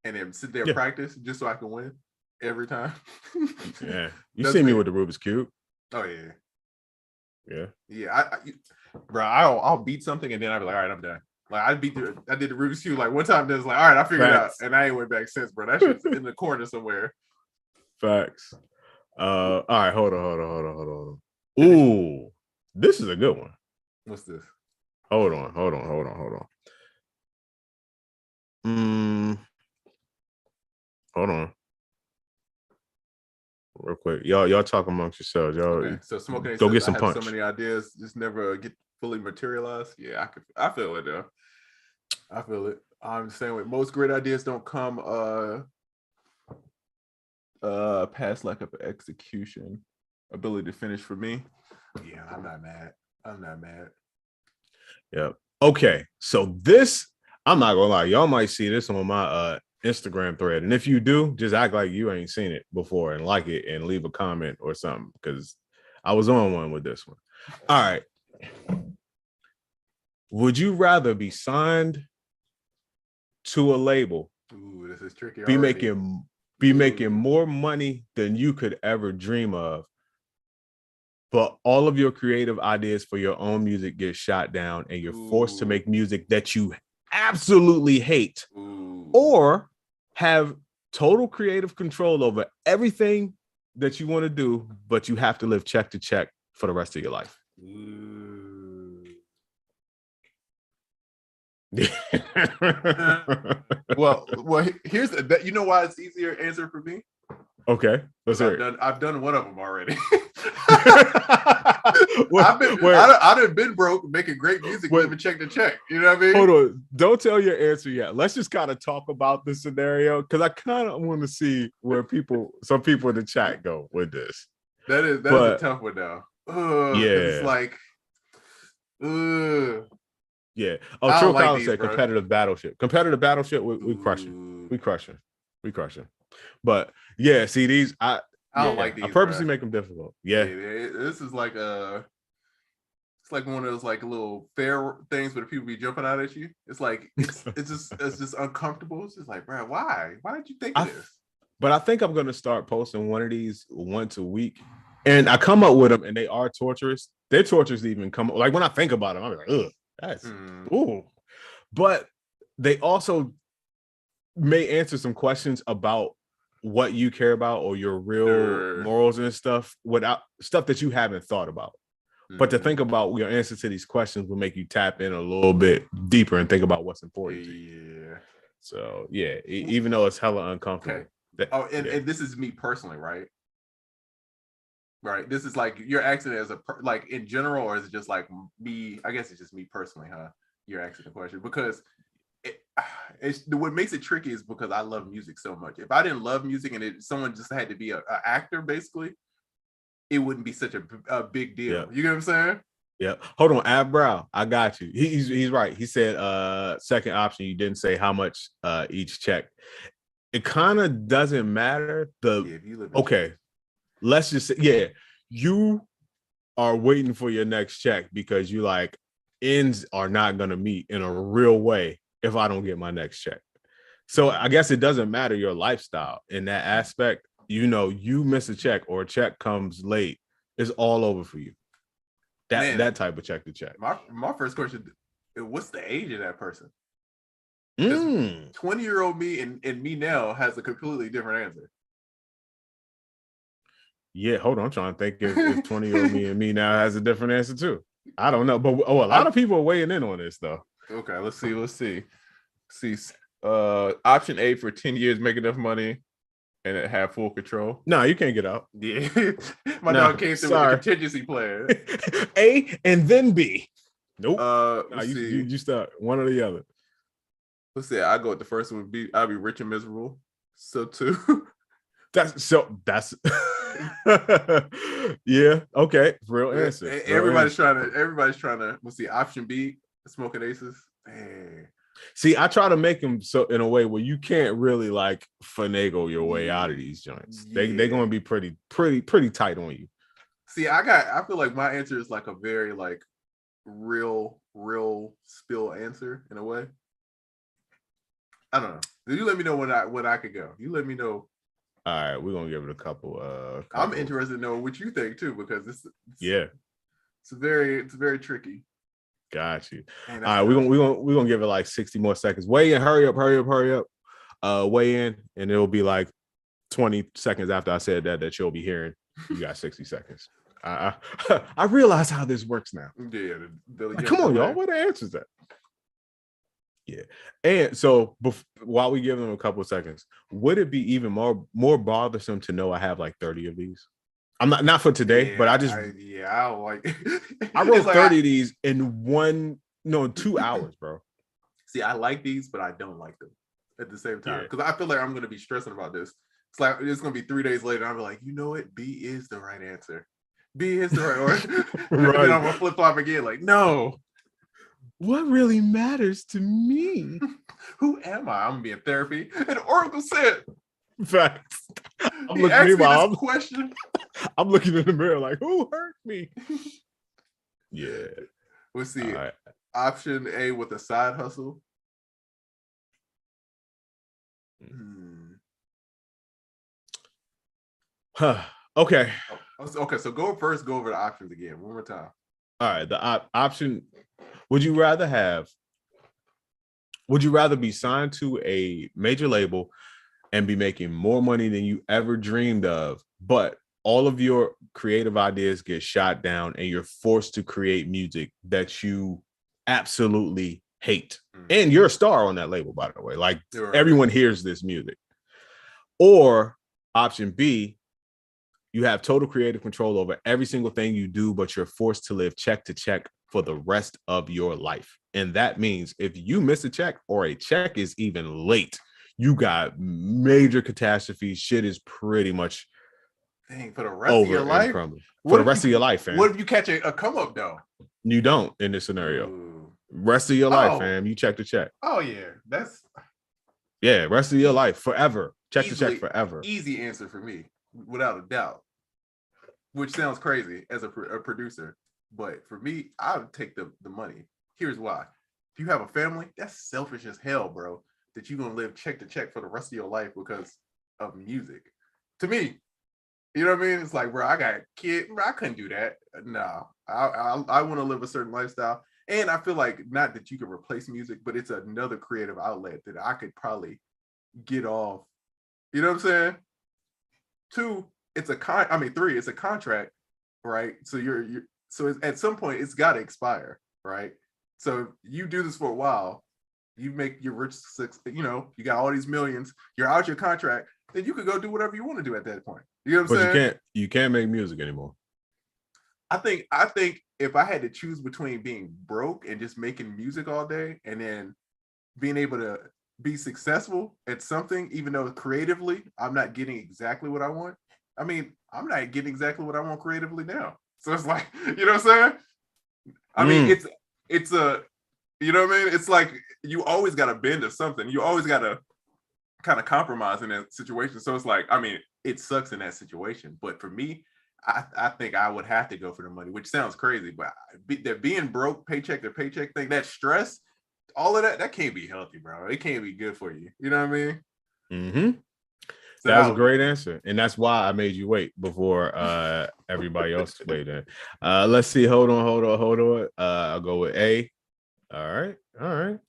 and then sit there and Yeah. practice just so I can win every time. Yeah, you That's see me me. with the Rubik's Cube. Oh yeah, Yeah. yeah. Bro, I'll beat something and then I'll be like, all right, I'm done. Like I did the Rubik's Cube like one time. Then it's like, all right, I figured it out, Facts. and I ain't went back since, bro. That shit's in the corner somewhere. Facts. All right, hold on. Ooh, this is a good one. What's this? Hold on. Hold on. Real quick. Y'all talk amongst yourselves. Y'all Okay, so Smoking go says, get I some have punch. so many ideas, just never get fully materialized. Yeah, I feel it though. I feel it. I'm saying with most great ideas don't come past lack of execution, ability to finish for me. Yeah, I'm not mad. Yep. Okay. So this, I'm not gonna lie, y'all might see this on my Instagram thread. And if you do, just act like you ain't seen it before and like it and leave a comment or something. Because I was on one with this one. All right. Would you rather be signed to a label, Ooh, this is tricky be already. making more money than you could ever dream of, but all of your creative ideas for your own music get shot down and you're forced to make music that you absolutely hate, or have total creative control over everything that you want to do, but you have to live check to check for the rest of your life? well, here's that. You know why it's easier answer for me? Okay, let's hear it. I've done one of them already. I've been broke making great music, living check to check. You know what I mean? Hold on, don't tell your answer yet. Let's just kind of talk about the scenario because I kind of want to see where some people in the chat go with this. That's a tough one now. Yeah, it's like, yeah. Oh, Trill Collins said competitive battleship. Competitive battleship, we crushing. We crushing. But yeah, see these, I don't like these. I purposely make them difficult. Yeah. This is like it's like one of those like little fair things where the people be jumping out at you. It's like it's just uncomfortable. It's just like, bro, why did you think of this? But I think I'm gonna start posting one of these once a week, and I come up with them, and they are torturous. They're torturous to even come. Like when I think about them, I'm like, ugh, that's ooh. But they also may answer some questions about what you care about or your real morals and stuff without stuff that you haven't thought about. But to think about your answer to these questions will make you tap in a little bit deeper and think about what's important to you. Yeah. So yeah, even though it's hella uncomfortable. Okay. And this is me personally, right? Right. This is like you're asking as like in general, or is it just like me? I guess it's just me personally, huh? You're asking the question because what makes it tricky is because I love music so much. If I didn't love music and someone just had to be an actor, basically, it wouldn't be such a big deal. Yeah. You get what I'm saying? Yeah. Hold on, Ab Brow. I got you. He's right. He said second option, you didn't say how much each check. It kind of doesn't matter. Okay. Let's just say, you are waiting for your next check because you like ends are not gonna meet in a real way if I don't get my next check. So I guess it doesn't matter your lifestyle in that aspect. You miss a check or a check comes late, it's all over for you. That type of check to check. My first question, what's the age of that person? 20-year-old me and me now has a completely different answer. Yeah, hold on. I'm trying to think if 20-year-old me and me now has a different answer too. I don't know. But a lot of people are weighing in on this though. Okay, let's see. Option A for 10 years, make enough money and have full control. No, you can't get out. Yeah. My dog came through with a contingency plan. A and then B. Nope. You start one or the other. Let's see. I go with the first one. I'll be rich and miserable. So too. That's yeah. Okay. Real answer. Everybody's trying to. Let's see. Option B, smoking aces. Hey. See, I try to make them so in a way where you can't really like finagle your way out of these joints. They're Yeah. gonna be pretty tight on you. See, I feel like my answer is like a very like real spill answer in a way. I don't know. You let me know when I could go. You let me know. All right, we're gonna give it a couple. I'm interested to know what you think too, because yeah, it's very tricky. got you. Man, All right, we're gonna give it like 60 more seconds. Weigh in, hurry up. Weigh in, and it'll be like 20 seconds after I said that you'll be hearing. You got 60 seconds. I I realize how this works now. Yeah, like, come on, y'all. Where the answers at? Yeah. And so while we give them a couple of seconds, would it be even more bothersome to know I have like 30 of these? I'm not for today, but I don't like I wrote like 30 of these in 2 hours, bro. See, I like these, but I don't like them at the same time. Because I feel like I'm gonna be stressing about this. It's like it's gonna be 3 days later, and I'm like, you know what? B is the right answer. B is the right answer. Right. And then I'm gonna flip flop again, like, no. What really matters to me? Who am I? I'm gonna be in therapy. And Oracle said, facts. I'm looking at this question. I'm looking in the mirror like, who hurt me? Yeah. Let's see. Right. Option A with a side hustle. Okay. Okay, so go over the options again one more time. All right. The option, would you rather be signed to a major label and be making more money than you ever dreamed of, but all of your creative ideas get shot down and you're forced to create music that you absolutely hate? And you're a star on that label, by the way. Like, everyone hears this music. Or option B, you have total creative control over every single thing you do, but you're forced to live check to check for the rest of your life. And that means if you miss a check or a check is even late, you got major catastrophes. Shit is pretty much for the rest of your life. For the rest of your life, fam. What if you catch a come up though? You don't in this scenario. Ooh. Rest of your life, fam. You check to check. Oh yeah, rest of your life forever. Check to check forever. Easy answer for me, without a doubt. Which sounds crazy as a producer, but for me, I would take the money. Here's why: if you have a family, that's selfish as hell, bro. That you're gonna live check to check for the rest of your life because of music. To me, you know what I mean? It's like, bro, I got a kid, bro, I couldn't do that. No, I want to live a certain lifestyle, and I feel like not that you can replace music, but it's another creative outlet that I could probably get off. You know what I'm saying? 2, it's a 3, it's a contract, right? So so at some point it's got to expire, right? So you do this for a while, you make your rich, you got all these millions, you're out your contract, then you could go do whatever you want to do at that point. You know what I'm saying? But you can't make music anymore. I think if I had to choose between being broke and just making music all day and then being able to be successful at something, even though creatively I'm not getting exactly what I want. I mean, I'm not getting exactly what I want creatively now. So it's like, you know what I'm saying? I mean, it's a, you know what I mean? It's like you always got to bend to something. You always got to kind of compromise in that situation. So it's like, I mean, it sucks in that situation. But for me, I think I would have to go for the money, which sounds crazy. But that being broke, paycheck to paycheck thing, that stress, all of that can't be healthy, bro. It can't be good for you. You know what I mean? Mm-hmm. So that was a great answer. And that's why I made you wait before everybody else weighed in. Let's see. Hold on. I'll go with A. All right.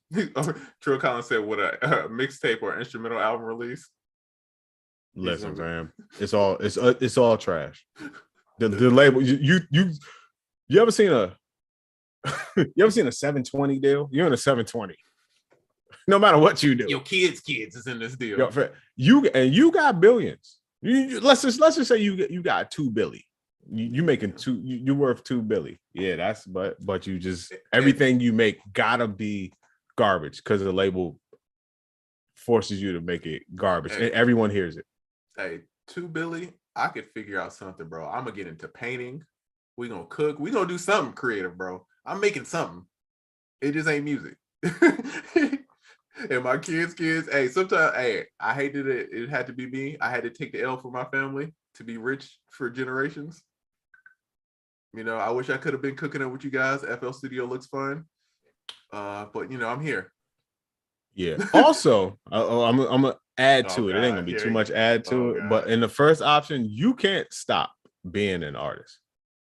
True Collins said, "What a mixtape or instrumental album release?" Listen, fam, it's all trash. The label. You ever seen a 720 deal? You're in a 720. No matter what you do, your kids is in this deal. You got billions. Let's just say you got $2 billion. You making you worth $2 billion. Yeah, but you just everything you make gotta be garbage because the label forces you to make it garbage, and everyone hears it. Hey, $2 billion, I could figure out something, bro. I'm gonna get into painting. We gonna cook. We gonna do something creative, bro. I'm making something. It just ain't music. And my kids, hey, sometimes, hey, I hated it. It had to be me. I had to take the L for my family to be rich for generations. You know, I wish I could have been cooking up with you guys. FL Studio looks fun. But you know, I'm here. Yeah. Also, I'm gonna add Oh to it. It ain't gonna God, be here too you much go. add Oh to it. But God. in the first option, you can't stop being an artist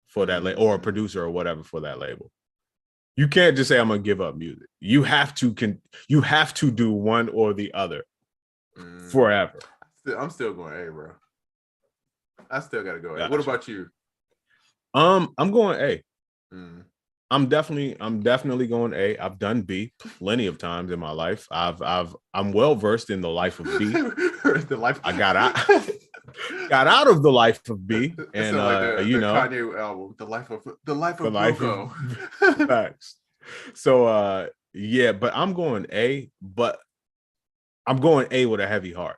for that label or a producer or whatever for that label. You can't just say I'm gonna give up music. You have to do one or the other forever. I'm still going A, bro. I still gotta go A. Gotcha. What about you? I'm going A. I'm definitely going A. I've done B plenty of times in my life. I'm well versed in the life of B. The life I got out of the life of B, and like the you know, Kanye album, the life of Go-Go. Facts. So yeah, but I'm going A, but I'm going A with a heavy heart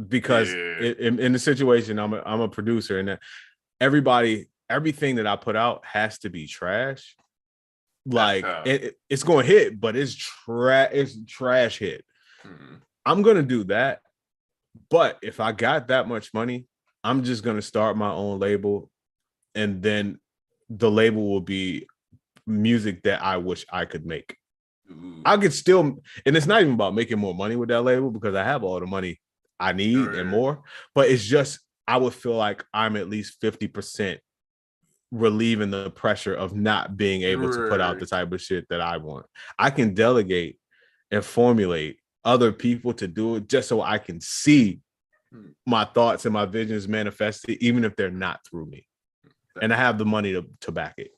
because in the situation I'm a producer, and everything that I put out has to be trash. Like it's going to hit, but it's trash hit. I'm going to do that. But if I got that much money, I'm just going to start my own label, and then the label will be music that I wish I could make. I could still, and it's not even about making more money with that label because I have all the money I need and more, but it's just, I would feel like I'm at least 50% relieving the pressure of not being able to put out the type of shit that I want. I can delegate and formulate other people to do it just so I can see my thoughts and my visions manifested, even if they're not through me. And I have the money to back it.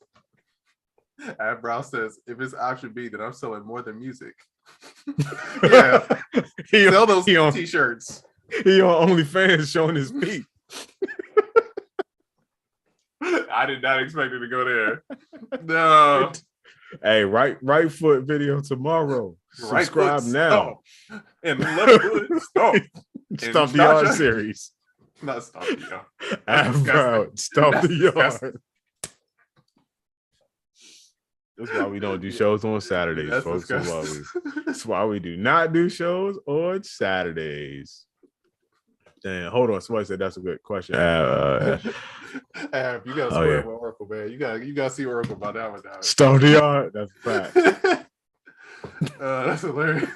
Brow says, if it's option B, then I'm selling more than music. Yeah. Sell those t-shirts. He on OnlyFans showing his feet. I did not expect it to go there. No. Hey, right foot video tomorrow. Subscribe now. And left foot stop. Stop the yard series. Not stop the yard. Stop the yard. That's why we don't do shows on Saturdays, folks. That's why we do not do shows on Saturdays. Damn, hold on. Somebody said that's a good question. You gotta square with Oracle, man. You gotta see Oracle about that one. Stop the yard. That's a fact. That's hilarious.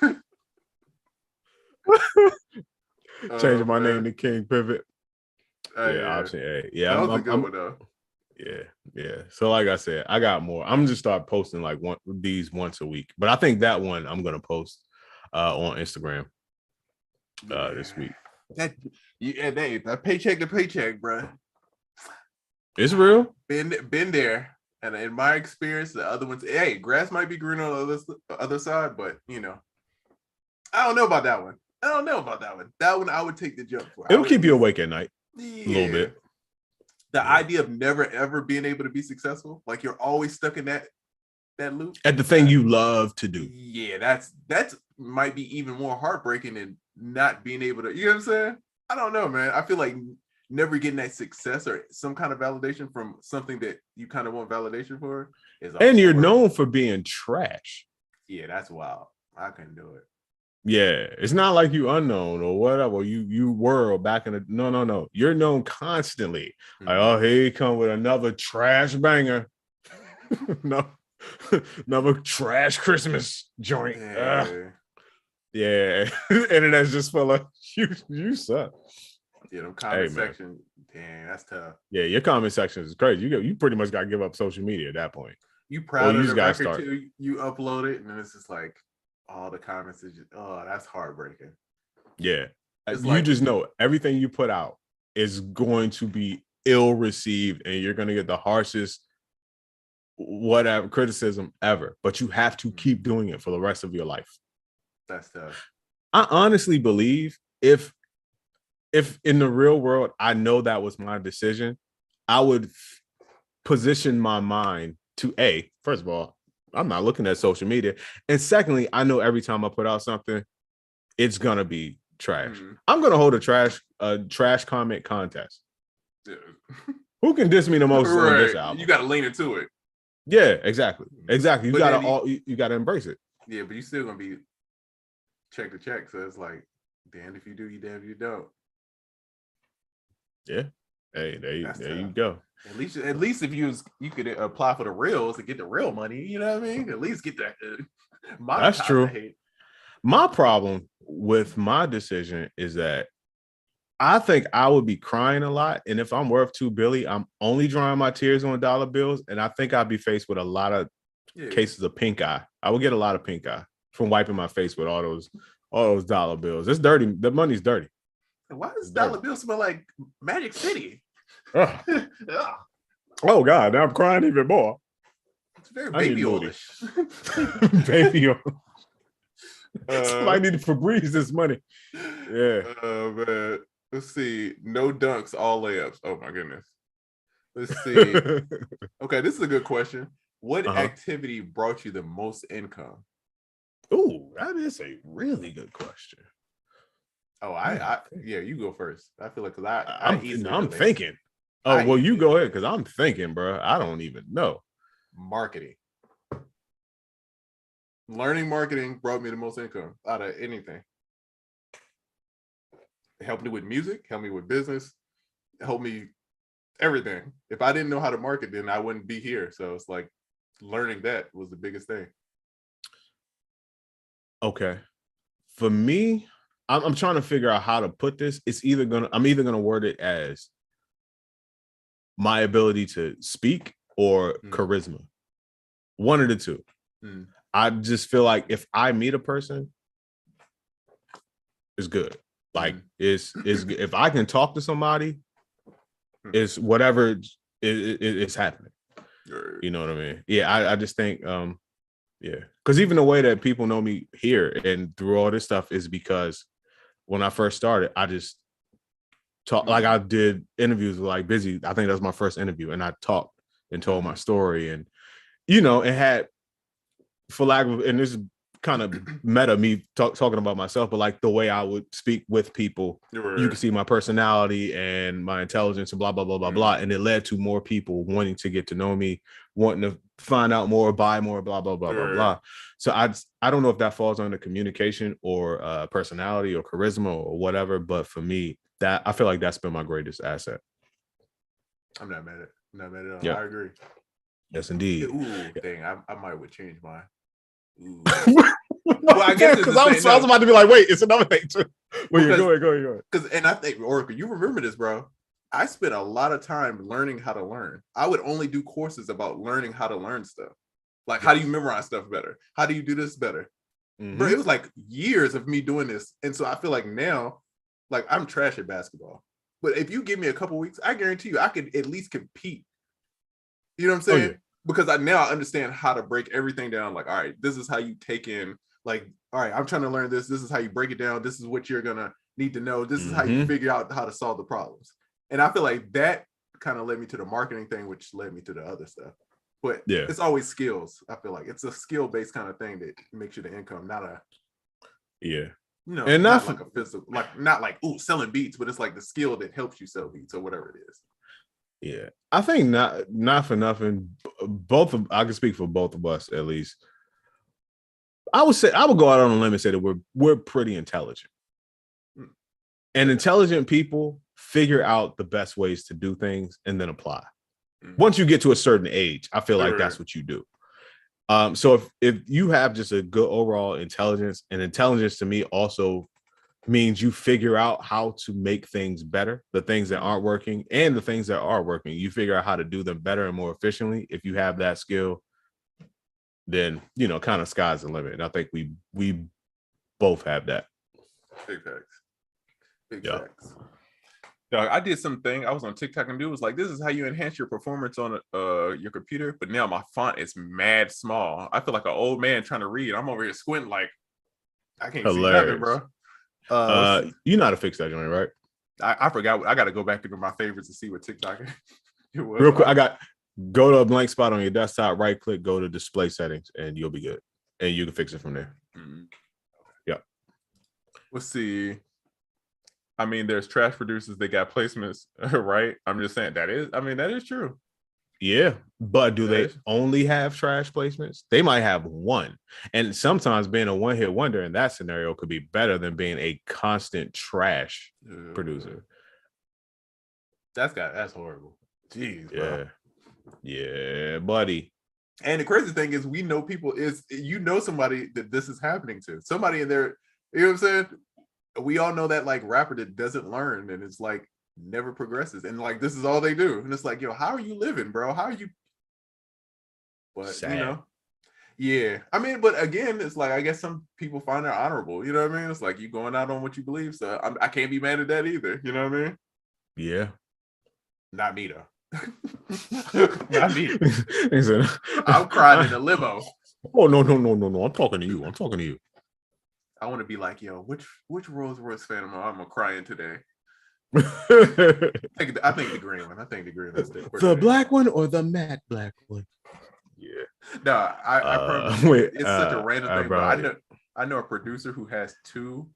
Changing my name to King Pivot. Option A. Yeah, that was a good one though. Yeah. So like I said, I got more. I'm gonna just start posting like these once a week. But I think that one I'm gonna post on Instagram this week. That paycheck to paycheck, bro. It's real. Been there, and in my experience, the other ones, hey, grass might be green on the other side, but you know, I don't know about that one. That one I would take the jump for. It'll keep you awake at night a little bit. The idea of never ever being able to be successful, like you're always stuck in that loop at the thing you love to do. Yeah, that's might be even more heartbreaking than not being able to. You know what I'm saying? I don't know, man. I feel like never getting that success or some kind of validation from something that you kind of want validation for is. And you're known for being trash. Yeah, that's wild. I couldn't do it. Yeah, it's not like you unknown or whatever. You were back in the no. You're known constantly. Like, oh, here he come with another trash banger. No, another trash Christmas joint. Yeah. And that's just for like you suck. Yeah, them comment section. Damn, that's tough. Yeah, your comment section is crazy. You pretty much got to give up social media at that point. You proud of the record too? You upload it, and then it's just like all the comments is just, oh, that's heartbreaking. Yeah. You just know everything you put out is going to be ill received, and you're going to get the harshest whatever criticism ever, but you have to keep doing it for the rest of your life. That's tough. I honestly believe if in the real world I know that was my decision, I would position my mind to first of all, I'm not looking at social media. And secondly, I know every time I put out something, it's gonna be trash. I'm gonna hold a trash comment contest. Yeah. Who can diss me the most on this album? You gotta lean into it. Yeah, exactly. You gotta embrace it. Yeah, but you still gonna be check to check. So it's like, damned if you do, you damned if you don't. Yeah. Hey, there you go. At least if you could apply for the reels and get the real money, you know what I mean? At least get that monetize. That's true. The hate. My problem with my decision is that I think I would be crying a lot. And if I'm worth $2 billion, I'm only drying my tears on dollar bills. And I think I'd be faced with a lot of cases of pink eye. I would get a lot of pink eye from wiping my face with all those dollar bills. It's dirty. The money's dirty. Why does dollar bill smell like Magic City? Oh God, now I'm crying even more. It's very baby oilish. Baby oil. Somebody need to Febreze this money. Yeah. Man. Let's see. No dunks, all layups. Oh my goodness. Let's see. Okay, this is a good question. What activity brought you the most income? Ooh, that is a really good question. Oh, yeah, you go first. I feel like I'm thinking. Oh, well, you go ahead because I'm thinking, bro. I don't even know. Marketing. Learning marketing brought me the most income out of anything. It helped me with music, helped me with business, helped me everything. If I didn't know how to market, then I wouldn't be here. So it's like learning that was the biggest thing. Okay. For me, I'm trying to figure out how to put this. I'm either gonna word it as my ability to speak or charisma. One of the two. I just feel like if I meet a person, it's good. Like it's if I can talk to somebody, it's whatever it's happening. You know what I mean? Yeah, I just think yeah, because even the way that people know me here and through all this stuff is because when I first started, I just talked like I did interviews with like Busy. I think that was my first interview, and I talked and told my story, and it had, for lack of, and this is kind of meta me talking about myself, but like the way I would speak with people, you can see my personality and my intelligence and blah blah blah blah blah, and it led to more people wanting to get to know me, wanting to find out more, buy more, blah blah blah blah blah. So I don't know if that falls under communication or personality or charisma or whatever, but for me, that I feel like that's been my greatest asset. I'm not mad at all. Yep. I agree. Yes, indeed. Dang, I might would change mine. Well, I guess because I was about to be like, wait, it's another thing too. Well, go ahead. Because, and I think, Oracle, you remember this, bro. I spent a lot of time learning how to learn. I would only do courses about learning how to learn stuff. Like, how do you memorize stuff better? How do you do this better? Bro, it was like years of me doing this. And so I feel like now, like, I'm trash at basketball. But if you give me a couple weeks, I guarantee you I could at least compete. You know what I'm saying? Oh, yeah. Because I understand how to break everything down. Like, all right, this is how you take in, like, all right, I'm trying to learn this. This is how you break it down. This is what you're going to need to know. This is how you figure out how to solve the problems. And I feel like that kind of led me to the marketing thing, which led me to the other stuff. But it's always skills. I feel like it's a skill-based kind of thing that makes you the income, not a, and not like a physical, like not like, selling beats, but it's like the skill that helps you sell beats or whatever it is. Yeah, I think not for nothing. I can speak for both of us at least. I would go out on a limb and say that we're pretty intelligent, and intelligent people figure out the best ways to do things and then apply. Once you get to a certain age, I feel like that's what you do. So if you have just a good overall intelligence, and intelligence to me also means you figure out how to make things better, the things that aren't working and the things that are working. You figure out how to do them better and more efficiently. If you have that skill, then, kind of sky's the limit. And I think we both have that. Big facts. Big facts. Dog, I did something. I was on TikTok and dude was like, this is how you enhance your performance on your computer. But now my font is mad small. I feel like an old man trying to read. I'm over here squinting like I can't see nothing, bro. You know how to fix that joint, right? I forgot. I got to go back through my favorites to see what TikTok it was. Real quick, go to a blank spot on your desktop, right click, go to display settings, and you'll be good. And you can fix it from there. Yep. Let's see. I mean, there's trash producers that got placements, right? I'm just saying that is true. Yeah, but do they Trash. only have trash placements? They might have one. And sometimes being a one-hit wonder in that scenario could be better than being a constant trash producer. That's horrible. Jeez, bro. Yeah. Yeah, buddy. And the crazy thing is, we know people somebody that this is happening to. Somebody in there, you know what I'm saying? We all know that like rapper that doesn't learn and it's like never progresses. And like this is all they do. And it's like, yo, how are you living, bro? How are you? But Sad. yeah. I mean, but again, it's like I guess some people find that honorable. You know what I mean? It's like you going out on what you believe. So I can't be mad at that either. You know what I mean? Yeah. Not me though. Not me. He said, I'm crying in a limo. Oh no. I'm talking to you. I want to be like, yo, which Rolls Royce Phantom I'm gonna cry in today? I think the green one. I think the green one's the black one or the matte black one? Yeah. No, I promise you, it's such a random thing, bro, but I know a producer who has two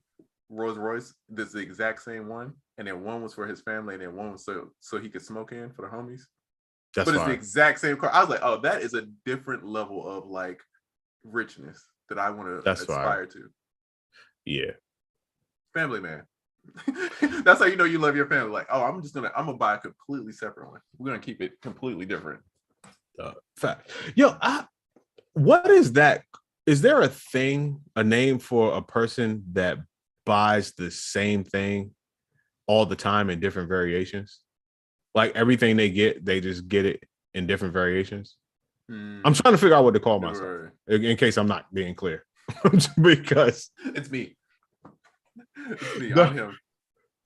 Rolls Royce that's the exact same one, and then one was for his family, and then one was so he could smoke in for the homies. That's but fine. It's the exact same car. I was like, oh, that is a different level of like richness that I want to aspire to. Yeah. Family man. That's how you know you love your family. Like, oh, I'm gonna buy a completely separate one. We're gonna keep it completely different. Fact. Yo, what is that? Is there a name for a person that buys the same thing all the time in different variations? Like everything they get, they just get it in different variations. I'm trying to figure out what to call myself in case I'm not being clear. Because it's me. I'm him.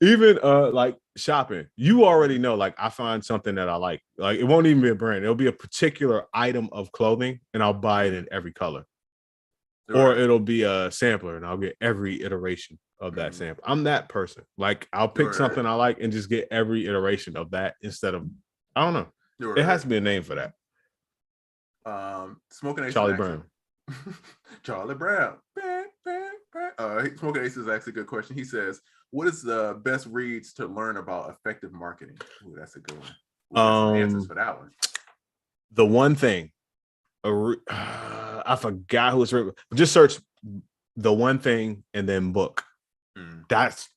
Even like shopping, you already know, like I find something that I like it won't even be a brand, it'll be a particular item of clothing and I'll buy it in every color. Or it'll be a sampler and I'll get every iteration of that sample. I'm that person. Like I'll pick something I like and just get every iteration of that instead of, I don't know. It has to be a name for that. Smoking Ace. Charlie Brown. Charlie Brown. Smoking Ace is actually a good question. He says, what is the best reads to learn about effective marketing? Ooh, that's a good one. Some answers for that one. The One Thing. I forgot who it's written. Just search The One Thing and then book. That's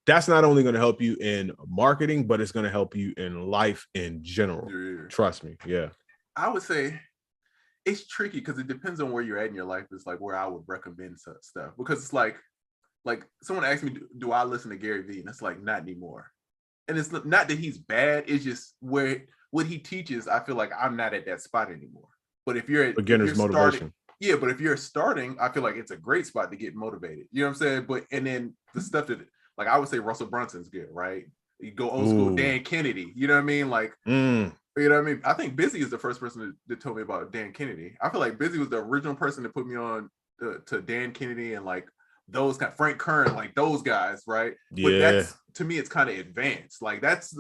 not only going to help you in marketing, but it's going to help you in life in general. Yeah. Trust me. Yeah. I would say it's tricky because it depends on where you're at in your life. It's like where I would recommend stuff, because it's like someone asked me, do I listen to Gary Vee? And it's like, not anymore. And it's not that he's bad. It's just what he teaches. I feel like I'm not at that spot anymore. But if you're beginner's motivation. But if you're starting, I feel like it's a great spot to get motivated. You know what I'm saying? And then the stuff that, like, I would say Russell Brunson's good, right? You go old school, Dan Kennedy. You know what I mean? Like, you know what I mean? I think Busy is the first person that told me about Dan Kennedy. I feel like Busy was the original person to put me on to Dan Kennedy and like those kind, Frank Kern, like those guys, right? Yeah. But that's, to me, it's kind of advanced. Like that's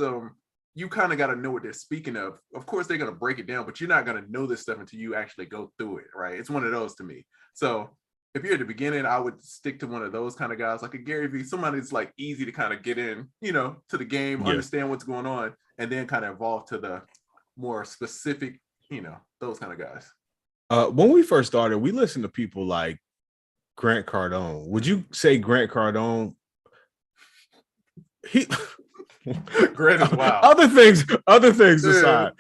you kind of got to know what they're speaking of. Of course, they're going to break it down, but you're not going to know this stuff until you actually go through it, right? It's one of those to me. So if you're at the beginning, I would stick to one of those kind of guys, like a Gary Vee, somebody that's like easy to kind of get in, to the game, understand what's going on, and then kind of evolve to the more specific, those kind of guys. When we first started, we listened to people like Grant Cardone. Would you say Grant Cardone? Grant is wild. Other things aside,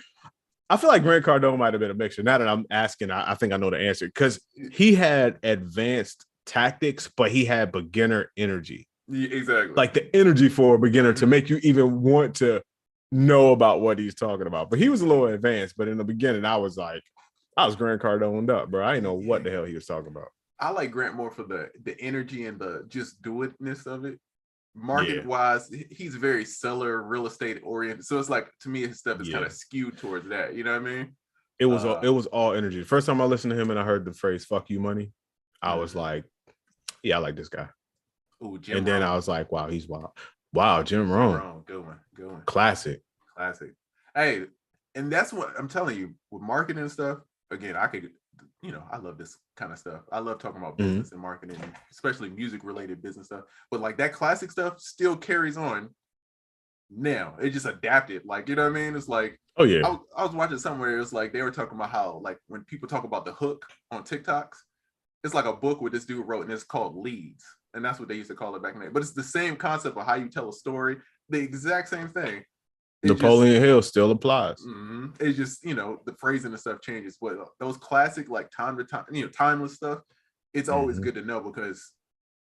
I feel like Grant Cardone might have been a mixture. Now that I'm asking, I think I know the answer, because he had advanced tactics, but he had beginner energy. Yeah, exactly. Like the energy for a beginner to make you even want to know about what he's talking about. But he was a little advanced. But in the beginning, I was Grant Cardoned up, bro. I didn't know what the hell he was talking about. I like Grant more for the energy and the just do itness of it. Market wise, he's very seller real estate oriented. So it's like, to me, his stuff is kind of skewed towards that. You know what I mean? It was all energy. The first time I listened to him and I heard the phrase "fuck you, money," I was like, yeah, I like this guy. Ooh, Jim and then Rohn. I was like, wow, he's wild. Wow, Jim Rohn. Good one. Classic. Hey, and that's what I'm telling you with marketing and stuff. Again, I could, I love this kind of stuff. I love talking about business and marketing, especially music related business stuff. But like that classic stuff still carries on now. It just adapted. Like, you know what I mean? It's like, Oh yeah. I was watching somewhere. It's like they were talking about how, like, when people talk about the hook on TikToks, it's like a book where this dude wrote, and it's called Leads, and that's what they used to call it back in the day. But it's the same concept of how you tell a story, the exact same thing. Napoleon Hill still applies. It's just, you know, the phrasing and stuff changes, but those classic, like, time to time, you know, timeless stuff, it's always good to know, because,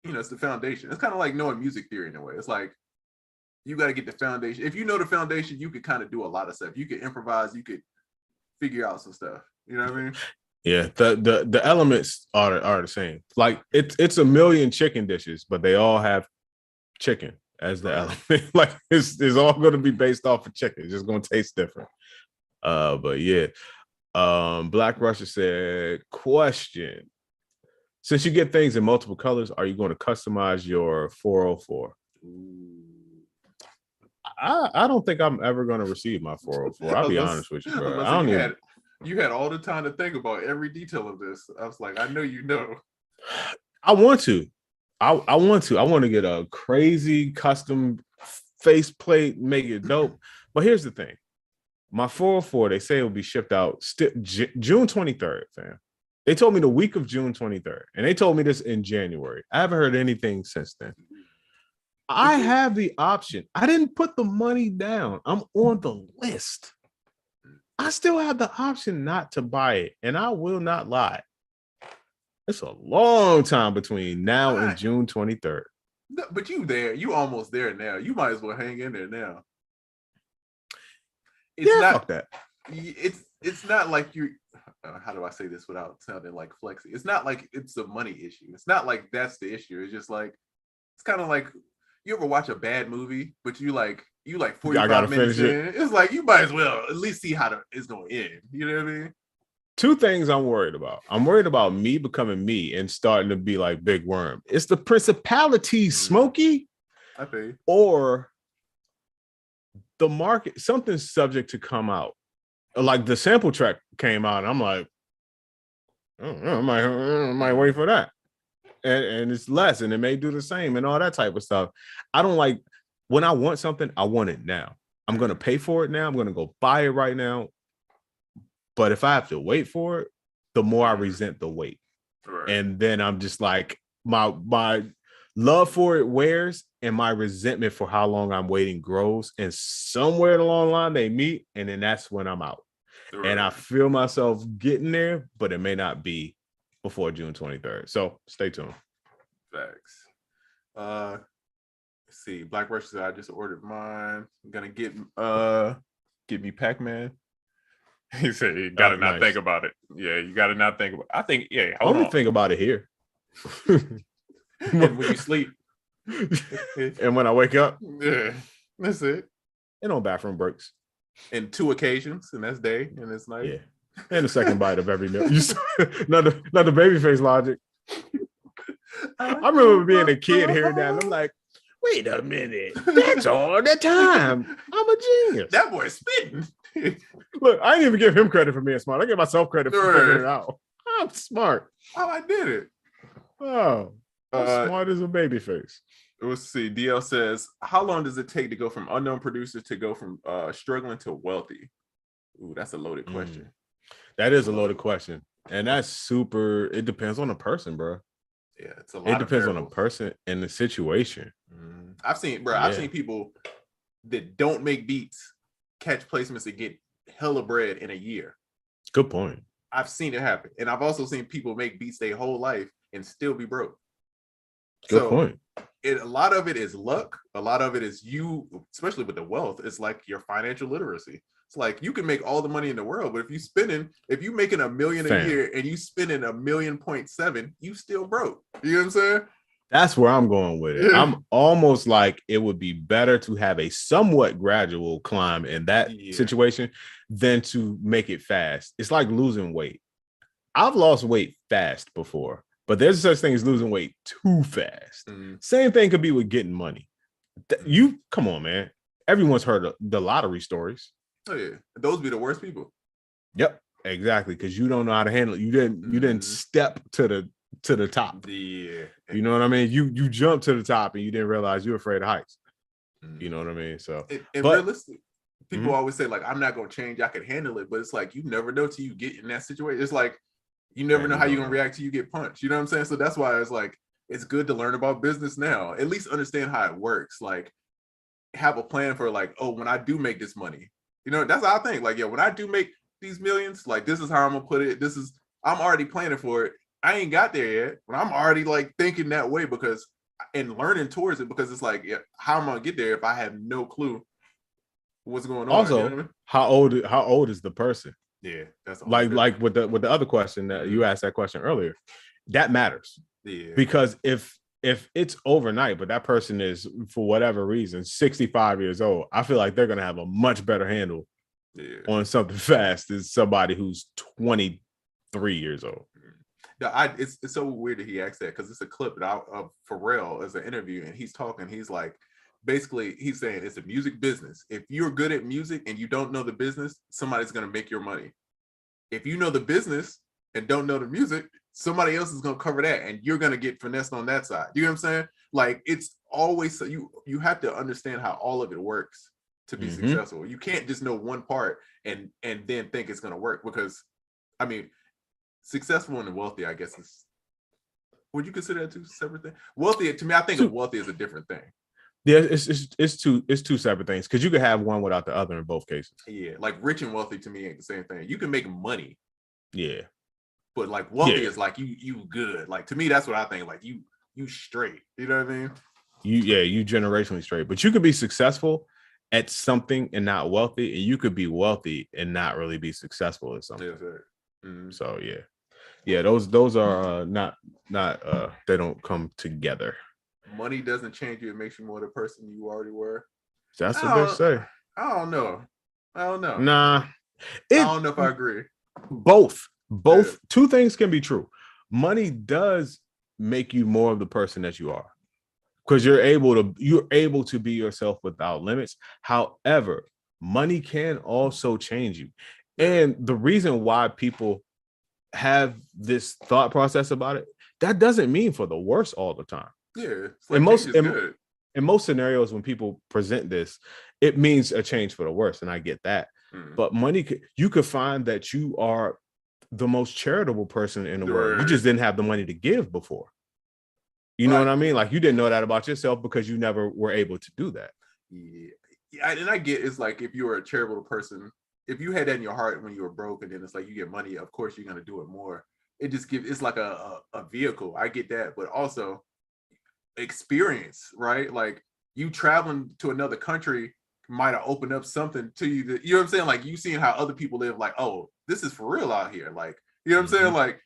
you know, it's the foundation. It's kind of like knowing music theory in a way. It's like, you got to get the foundation. If you know the foundation, you could kind of do a lot of stuff. You could improvise. You could figure out some stuff. You know what I mean? Yeah, the elements are the same. Like it's a million chicken dishes, but they all have chicken as the element. Like it's all going to be based off of chicken. It's just going to taste different. But yeah, Black Russia said, question: since you get things in multiple colors, are you going to customize your 404? I don't think I'm ever going to receive my 404. I'll be honest with you, bro. I don't even. You had all the time to think about every detail of this. I was like, I know you know. I want to. I want to. I want to get a crazy custom faceplate, make it dope. But here's the thing. My 404, they say it will be shipped out June 23rd, fam. They told me the week of June 23rd. And they told me this in January. I haven't heard anything since then. I have the option. I didn't put the money down. I'm on the list. I still have the option not to buy it, and I will not lie. It's a long time between now and June 23rd. But you almost there now. You might as well hang in there now. Fuck that. It's not like you. How do I say this without sounding like flexy? It's not like it's a money issue. It's not like that's the issue. It's just like, it's kind of like, you ever watch a bad movie, but you like 45 minutes in, it's like, you might as well at least see how it's going to end. You know what I mean? Two things I'm worried about. I'm worried about me becoming me and starting to be like Big Worm. It's the principalities, Smokey. I think. Or the market, something's subject to come out. Like the sample track came out, and I'm like, I don't know, I might wait for that. And it's less, and it may do the same and all that type of stuff. I don't like, when I want something, I want it now. I'm going to pay for it now. I'm going to go buy it right now. But if I have to wait for it, the more I resent the wait. Right. And then I'm just like, my love for it wears, and my resentment for how long I'm waiting grows. And somewhere along the line, they meet, and then that's when I'm out. Right. And I feel myself getting there, but it may not be before June 23rd. So stay tuned. Facts. Let's see. Black Rush said, I just ordered mine. I'm gonna get me Pac-Man. He said you gotta not think about it. Yeah, you gotta not think about it. I think, yeah. I only think about it here. And when you sleep. And when I wake up. Yeah. That's it. And on bathroom breaks. And 2 occasions, and that's day, and it's night. Yeah. And the second bite of every meal. Not the baby face logic. I remember being a kid hearing that, and I'm like, wait a minute. That's all the time. I'm a genius. That boy's spitting. Look, I didn't even give him credit for being smart. I give myself credit for figuring it out. I'm smart. Oh, I did it. Oh, I'm smart as a baby face. Let's see. DL says, how long does it take to go from unknown producers to go from struggling to wealthy? Ooh, that's a loaded question. That is a loaded question. And that's super, it depends on the person, bro. Yeah, it's a lot. It depends on the person and the situation. I've seen people that don't make beats catch placements and get hella bread in a year. Good point. I've seen it happen. And I've also seen people make beats their whole life and still be broke. Good point. A lot of it is luck. A lot of it is you, especially with the wealth, it's like your financial literacy. It's like you can make all the money in the world, but if you making $1 million a year and you spending $1.7 million, you still broke. You know what I'm saying? That's where I'm going with it. Yeah. I'm almost like it would be better to have a somewhat gradual climb in that situation than to make it fast. It's like losing weight. I've lost weight fast before, but there's such thing as losing weight too fast. Same thing could be with getting money. Come on, man. Everyone's heard of the lottery stories. Oh yeah, those be the worst people. Yep, exactly, because you don't know how to handle it. You didn't step to the top. Yeah, you know what I mean. You jumped to the top and you didn't realize you're afraid of heights. You know what I mean? So, and but realistic, people always say like, I'm not gonna change, I can handle it, but it's like you never know till you get in that situation. It's like you never know how you're gonna react till you get punched. You know what I'm saying? So that's why it's like it's good to learn about business now. At least understand how it works. Like have a plan for like, oh, when I do make this money, you know, that's how I think. Like, yeah, when I do make these millions, like this is how I'm gonna put it. This is I'm already planning for it. I ain't got there yet, but I'm already like thinking that way because and learning towards it because it's like, yeah, how am I gonna get there if I have no clue what's going on? also, You know what I mean? how old is the person? Yeah, that's like with the other question that you asked that question earlier, that matters. Yeah, Because if it's overnight, but that person is for whatever reason 65 years old, I feel like they're gonna have a much better handle on something fast than somebody who's 23 years old. It's so weird that he asked that because it's a clip of Pharrell as an interview, and he's talking. He's like, basically, he's saying it's a music business. If you're good at music and you don't know the business, somebody's gonna make your money. If you know the business and don't know the music, somebody else is gonna cover that, and you're gonna get finessed on that side. You know what I'm saying? Like it's always so you have to understand how all of it works to be successful. You can't just know one part and then think it's gonna work because, I mean, successful and wealthy, I guess is. Would you consider that two separate things? Wealthy to me, I think of wealthy is a different thing. Yeah, it's two separate things because you could have one without the other in both cases. Yeah, like rich and wealthy to me ain't the same thing. You can make money. Yeah. But like wealthy is like you good. Like to me, that's what I think. Like you straight. You know what I mean? You generationally straight. But you could be successful at something and not wealthy, and you could be wealthy and not really be successful at something. So yeah, those are not they don't come together. Money doesn't change you; it makes you more the person you already were. That's what they say. I don't know. Nah, I don't know if I agree. Both two things can be true. Money does make you more of the person that you are because you're able to be yourself without limits. However, money can also change you. And the reason why people have this thought process about it, that doesn't mean for the worse all the time. Yeah, it's like in most scenarios when people present this, it means a change for the worse, and I get that. But money, you could find that you are the most charitable person in the world. You just didn't have the money to give before. You know what I mean? Like you didn't know that about yourself because you never were able to do that. Yeah, and I get it's like if you were a charitable person, if you had that in your heart when you were broke, and then it's like you get money, of course you're gonna do it more. It just gives it's like a vehicle. I get that, but also experience, right? Like you traveling to another country might have opened up something to you that, you know what I'm saying? Like you seeing how other people live, like, oh, this is for real out here. Like, you know what I'm saying? Like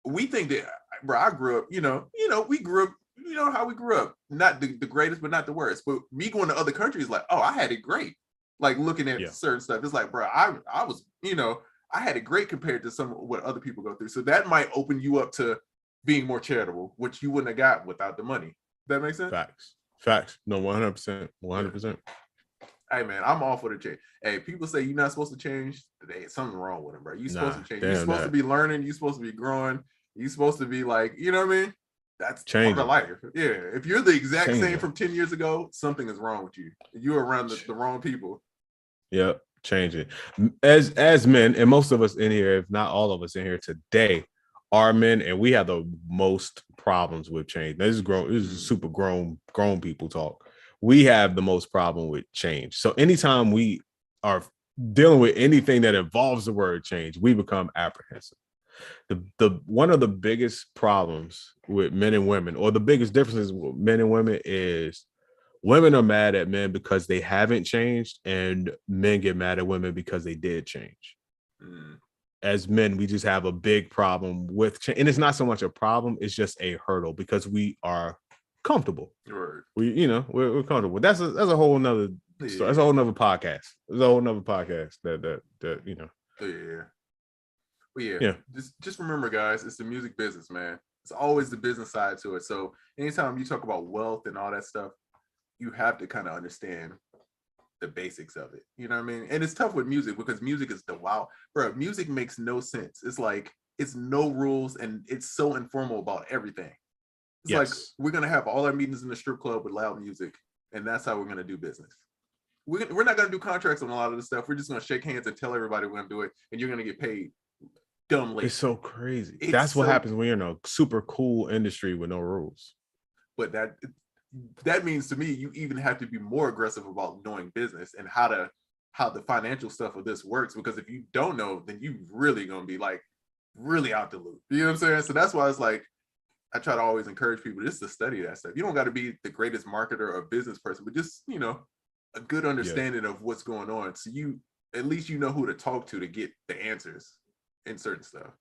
we think that, bro, I grew up, we grew up, you know how we grew up, not the greatest, but not the worst. But me going to other countries, like, oh, I had it great. Like looking at certain stuff, it's like, bro, I was, I had it great compared to some of what other people go through. So that might open you up to being more charitable, which you wouldn't have got without the money. That makes sense? Facts. No, 100%. 100%. Hey, man, I'm all for the change. Hey, people say you're not supposed to change. There's something wrong with them, bro. You're supposed to change. You're supposed to be learning. You're supposed to be growing. You're supposed to be like, you know what I mean? That's part of life. Yeah. If you're the exact same from 10 years ago, something is wrong with you. You're around the wrong people. Yep. Change it. As men, and most of us in here, if not all of us in here today, are men, and we have the most problems with change. This is super grown people talk. We have the most problem with change. So anytime we are dealing with anything that involves the word change, we become apprehensive. The one of the biggest problems with men and women, or the biggest differences with men and women, is women are mad at men because they haven't changed, and men get mad at women because they did change. As men, we just have a big problem with change. And it's not so much a problem, it's just a hurdle because we are comfortable. Right. We're comfortable. That's a whole nother story. That's a whole nother podcast. There's a whole nother podcast that you know. Yeah. Just remember, guys, it's the music business, man. It's always the business side to it. So anytime you talk about wealth and all that stuff, you have to kind of understand the basics of it. You know what I mean? And it's tough with music because music is bro, music makes no sense. It's like, it's no rules and it's so informal about everything. It's like, we're going to have all our meetings in the strip club with loud music. and that's how we're going to do business. We're not going to do contracts on a lot of this stuff. We're just going to shake hands and tell everybody we're going to do it, and you're going to get paid dumbly. It's so crazy. That's what happens when you're in a super cool industry with no rules. But that means to me, you even have to be more aggressive about knowing business and how the financial stuff of this works. Because if you don't know, then you really going to be like really out the loop. You know what I'm saying? So that's why it's like, I try to always encourage people just to study that stuff. You don't got to be the greatest marketer or business person, but just, a good understanding of what's going on. So at least you know who to talk to get the answers in certain stuff.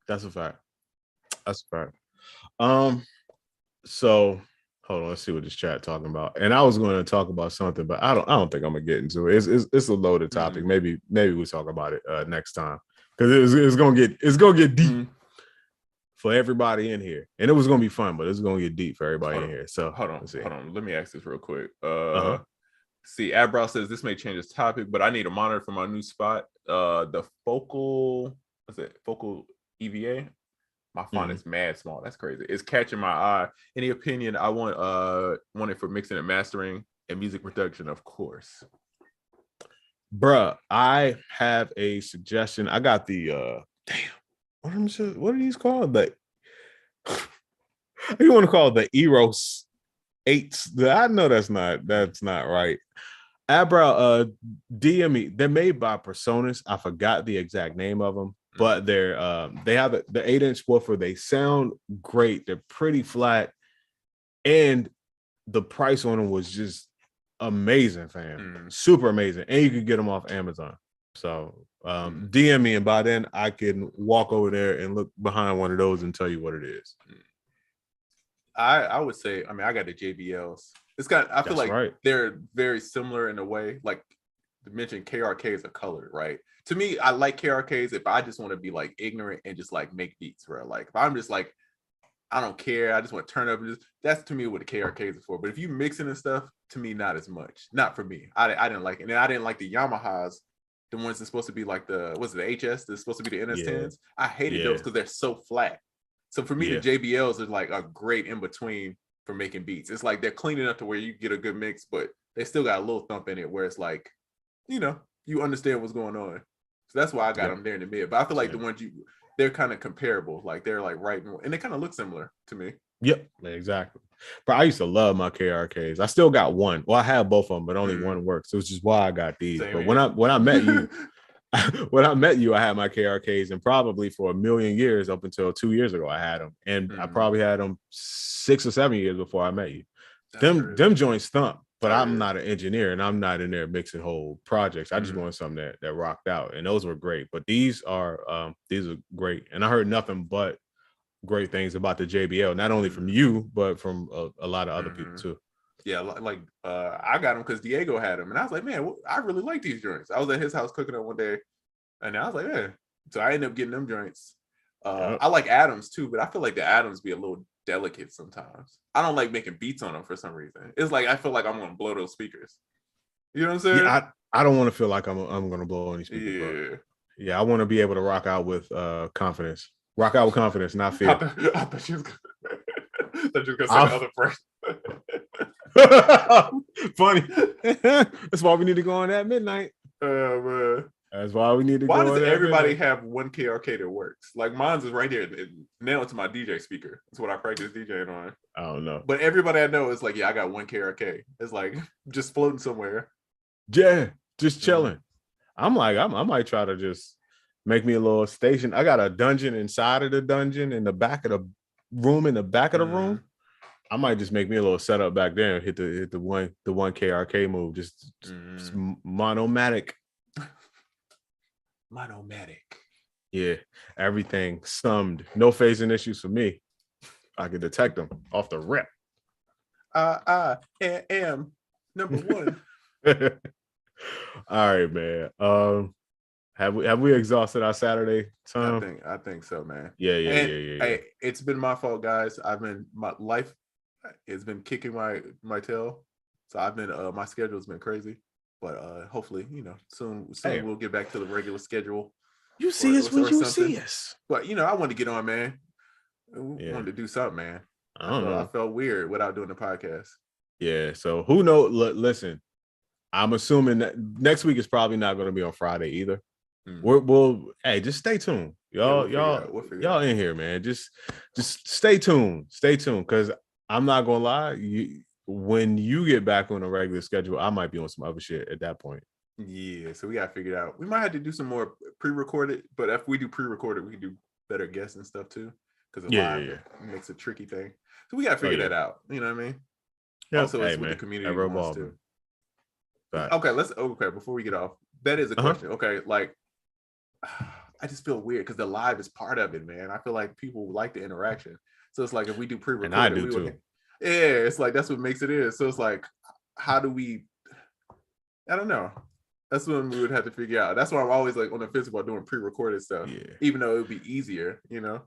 That's a fact. So hold on, let's see what this chat talking about. And I was going to talk about something, but I don't think I'm gonna get into it. It's a loaded topic. Maybe we'll talk about it next time, because it's gonna get deep for everybody in here, and it was gonna be fun, but it's gonna get deep for everybody in here. So hold on. Let me ask this real quick. See, Abrow says this may change this topic, but I need a monitor for my new spot. The focal EVA. My font is mad small. That's crazy. It's catching my eye. Any opinion? I want it for mixing and mastering and music production, of course. Bruh, I have a suggestion. I got the what are these called? You want to call it the Eros 8s? I know that's not right. Abra, DM me. They're made by Personas. I forgot the exact name of them, but they have the 8-inch woofer. They sound great. They're pretty flat, and the price on them was just amazing, fam. Super amazing, and you can get them off Amazon. So DM me, and by then I can walk over there and look behind one of those and tell you what it is. I would say, I got the JBLs. I feel like they're very similar in a way. Like you mentioned, KRKs are colored, right? To me, I like KRKs if I just want to be like ignorant and just like make beats, right? Like if I'm just like, I don't care, I just want to turn up and that's to me what the KRKs are for. But if you mixing and stuff, to me, not as much. Not for me. I didn't like it. And I didn't like the Yamahas, the ones that's supposed to be like the HS, that's supposed to be the NS10s. I hated those because they're so flat. So for me, the JBLs are like a great in between for making beats. It's like they're clean enough to where you get a good mix, but they still got a little thump in it where it's like, you understand what's going on. So that's why I got them there in the mid. But I feel like the ones they're kind of comparable. Like they're like and they kind of look similar to me. Yep, exactly. But I used to love my KRKs. I still got one. Well, I have both of them, but only one works. So it's just why I got these. Same but here. when I met you, when I met you, I had my KRKs, and probably for a million years up until 2 years ago, I had them, and I probably had them 6 or 7 years before I met you. Them joints thump, but I'm not an engineer, and I'm not in there mixing whole projects. I just wanted something that rocked out, and those were great. But these are great, and I heard nothing but great things about the JBL, not only from you, but from a lot of other people too. Yeah, like I got them because Diego had them, and I was like, man, I really like these joints. I was at his house cooking up one day, and I was like, yeah. So I ended up getting them joints. I like Adams too, but I feel like the Adams be a little delicate sometimes. I don't like making beats on them for some reason. It's like I feel like I'm gonna blow those speakers. You know what I'm saying? Yeah, I don't want to feel like I'm gonna blow any speakers. Yeah, bro. Yeah, I want to be able to rock out with confidence. Rock out with confidence, not fear. I thought you was gonna say the other person. Funny. That's why we need to go on at midnight. Man. That's why we need to why go. Why does everybody have one KRK that works? Like mine's is right there, nailed to my DJ speaker. That's what I practice DJing on. I don't know. But everybody I know is like, yeah, I got one KRK. It's like just floating somewhere. Yeah, just chilling. I'm like, I might try to just make me a little station. I got a dungeon inside of the dungeon in the back of the room, in the back of the room. I might just make me a little setup back there and hit the one KRK move, just monomatic. Monomatic. Yeah, everything summed. No phasing issues for me. I can detect them off the rip. I am number one. All right, man. Have we exhausted our Saturday time? I think so, man. Yeah. Hey, it's been my fault, guys. My life has been kicking my tail. So I've been my schedule's been crazy. But hopefully, soon we'll get back to the regular schedule. You see us when you see us. But I wanted to get on, man. We wanted to do something, man. I felt weird without doing the podcast. Yeah. So who knows? Listen, I'm assuming that next week is probably not going to be on Friday either. We'll hey, just stay tuned. Y'all in here, man. Just stay tuned. Stay tuned. Cause I'm not gonna lie, when you get back on a regular schedule, I might be on some other shit at that point. Yeah, so we gotta figure it out. We might have to do some more pre-recorded, but if we do pre-recorded, we can do better guests and stuff too. Because live makes a tricky thing. So we gotta figure that out. You know what I mean? Yep. Also, it's what the community wants to. Okay, before we get off, that is a question. Okay, like I just feel weird because the live is part of it, man. I feel like people like the interaction. So it's like if we do pre-recorded, and I do too. Yeah, it's like that's what makes it is. So it's like, how do we? I don't know. That's when we would have to figure out. That's why I'm always like on the fence about doing pre-recorded stuff. Yeah. Even though it would be easier, you know.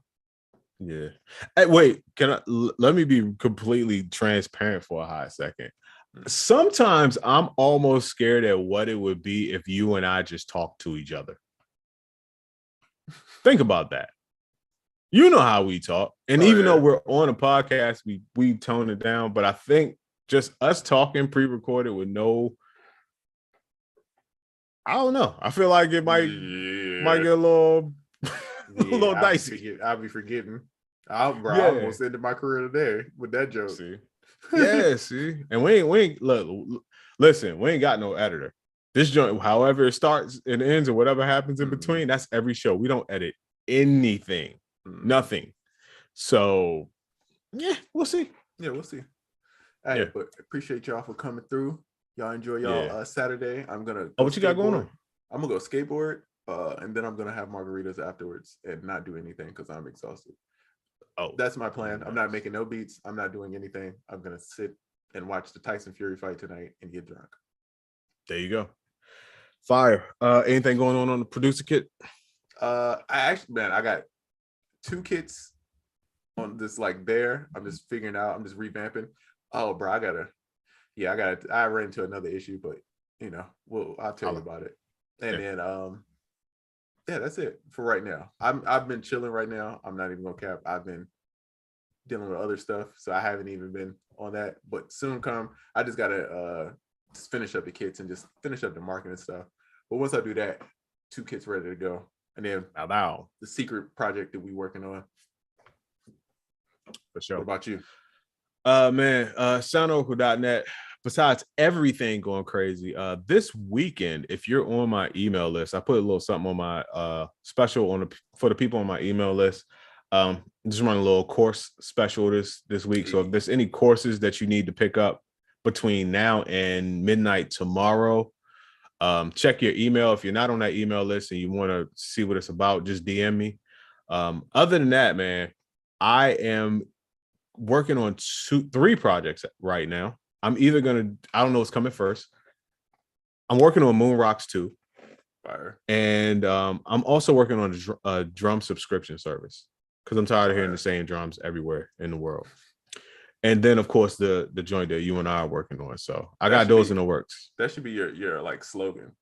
Yeah. Hey, wait. Let me be completely transparent for a hot second. Sometimes I'm almost scared at what it would be if you and I just talk to each other. Think about that. You know how we talk. And even though we're on a podcast, we tone it down. But I think just us talking pre-recorded with no, I don't know. I feel like it might get a little, dicey. I'll be forgetting. I almost ended my career today with that joke. See? Yeah, see? And we ain't listen, we ain't got no editor. This joint, however it starts and ends or whatever happens in between, that's every show. We don't edit anything. Nothing. So yeah, we'll see. Yeah, we'll see. Hey, but appreciate y'all for coming through. Y'all enjoy y'all Saturday. I'm gonna what you got going on? I'm gonna go skateboard, and then I'm gonna have margaritas afterwards and not do anything because I'm exhausted. That's my plan. I'm not making no beats. I'm not doing anything. I'm gonna sit and watch the Tyson Fury fight tonight and get drunk. There you go. Fire. Anything going on the producer kit? I got 2 kits on this I'm just figuring out. I'm just revamping. Oh, bro, I ran into another issue, but I'll tell you about it. And then that's it for right now. I've been chilling right now. I'm not even gonna cap. I've been dealing with other stuff, so I haven't even been on that. But soon come, I just gotta just finish up the kits and just finish up the marketing stuff. But once I do that, 2 kits ready to go, and then the secret project that we working on. For sure. What about you? Soundoracle.net. Besides everything going crazy, this weekend, if you're on my email list, I put a little something on my special for the people on my email list. Just run a little course special this week. So if there's any courses that you need to pick up between now and midnight tomorrow, check your email. If you're not on that email list and you want to see what it's about, just DM me. Other than that, man, I am working on 3 projects right now. I'm either I don't know what's coming first. I'm working on Moon Rocks 2. Fire. And I'm also working on a drum subscription service because I'm tired of hearing the same drums everywhere in the world. And then, of course, the joint that you and I are working on. So I got those in the works. That should be your like slogan.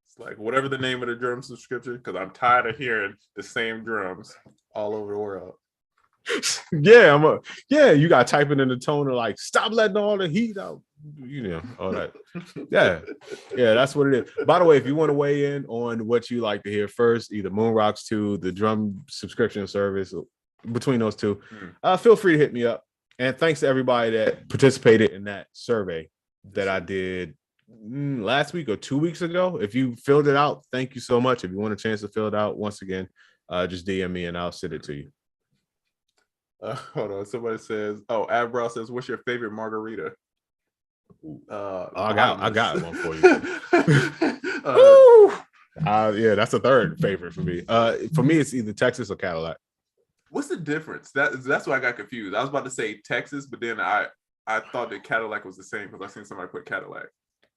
It's like whatever the name of the drum subscription, because I'm tired of hearing the same drums all over the world. You got to type it in the tone of like, stop letting all the heat out. All that. Yeah, that's what it is. By the way, if you want to weigh in on what you like to hear first, either Moon Rocks 2, the drum subscription service, between those 2, feel free to hit me up. And thanks to everybody that participated in that survey that I did last week or 2 weeks ago. If you filled it out, thank you so much. If you want a chance to fill it out, once again, just DM me and I'll send it to you. Hold on. Somebody says, Abbrow says, what's your favorite margarita? I got one for you. That's a third favorite for me. For me, it's either Texas or Cadillac. What's the difference? That's why I got confused. I was about to say Texas, but then I thought that Cadillac was the same because I seen somebody put Cadillac.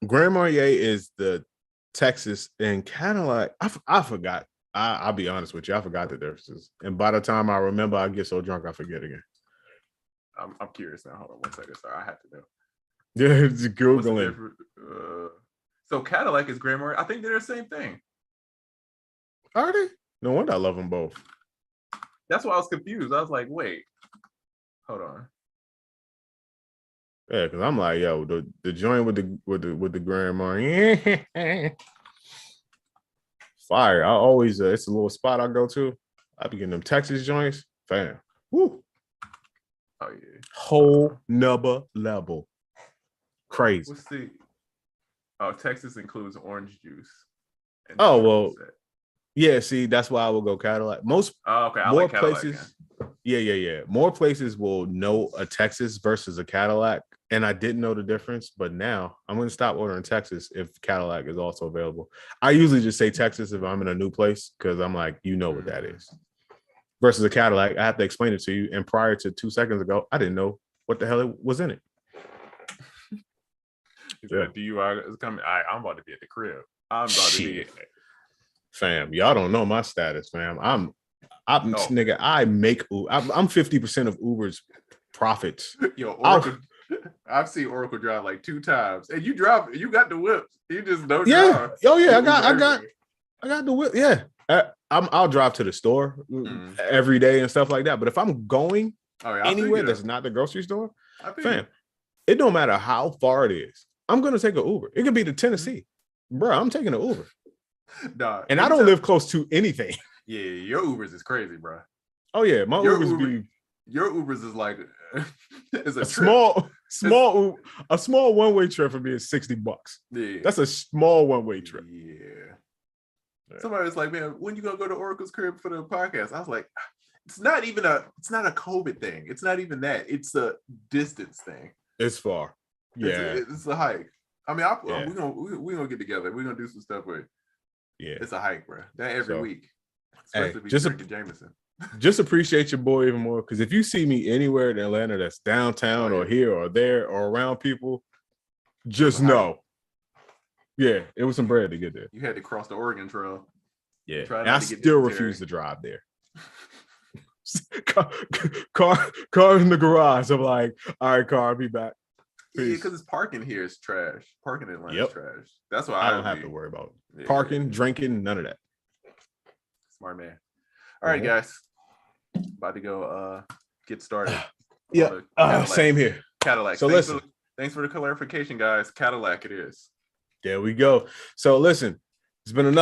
Grand Marnier is the Texas, and Cadillac, I forgot. I'll be honest with you, I forgot the differences. And by the time I remember, I get so drunk I forget again. I'm curious now. Hold on 1 second. Sorry, I have to know. Yeah, it's Googling. So Cadillac is Grand Marnier. I think they're the same thing. Are they? No wonder I love them both. That's why I was confused. I was like, wait, hold on. Yeah, because I'm like, yo, the joint with the grandma, fire. I always it's a little spot I go to. I be getting them Texas joints, fam. Woo. Oh yeah, Whole nubber level, crazy. let's see. Oh, Texas includes orange juice. And Oh well, set. yeah. See, that's why I will go Cadillac. Most okay. I more like Cadillac, places. Yeah. More places will know a Texas versus a Cadillac, and I didn't know the difference, but now I'm going to stop ordering Texas if Cadillac is also available. I usually just say Texas if I'm in a new place because I'm like, you know what that is. Versus a Cadillac, I have to explain it to you. And prior to 2 seconds ago, I didn't know what the hell it was in it. Yeah. DUI is coming. I'm about to be at the crib. I'm about to be. Fam, y'all don't know my status, fam. Nigga. I make I'm 50% of Uber's profits. Yo, Oracle. I've seen Oracle drive like 2 times, and you drive. You got the whips. You just don't drive. Oh yeah, I got the whip. Yeah, I'll drive to the store every day and stuff like that. But if I'm going anywhere that's not the grocery store, fam, it don't matter how far it is. I'm gonna take an Uber. It could be to Tennessee, bro. I'm taking an Uber. Nah, and I don't live close to anything. Yeah, your Ubers is crazy, bro. Oh yeah, my Ubers your Ubers is like it's a small one-way trip for me is $60. Yeah, that's a small one-way trip. Yeah. Somebody was like, man, when you gonna go to Oracle's crib for the podcast? I was like, it's not a COVID thing. It's not even that. It's a distance thing. It's far. Yeah, it's a hike. I mean, we're gonna get together. We're gonna do some stuff with. Yeah, it's a hike, bro. That every week. Especially just drinking Jameson. Just appreciate your boy even more because if you see me anywhere in Atlanta that's downtown or here or there or around people, just know. Yeah, it was some bread to get there. You had to cross the Oregon Trail. Yeah, and I still refuse to drive there. car in the garage. I'm like, all right, car, I'll be back. Peace. Yeah, because it's parking here is trash. Parking in Atlanta is trash. That's why I don't have to worry about parking, drinking, none of that. Smart man. All right, guys. About to go get started. Same here. Cadillac. So thanks for the clarification, guys. Cadillac it is. There we go. So listen, it's been another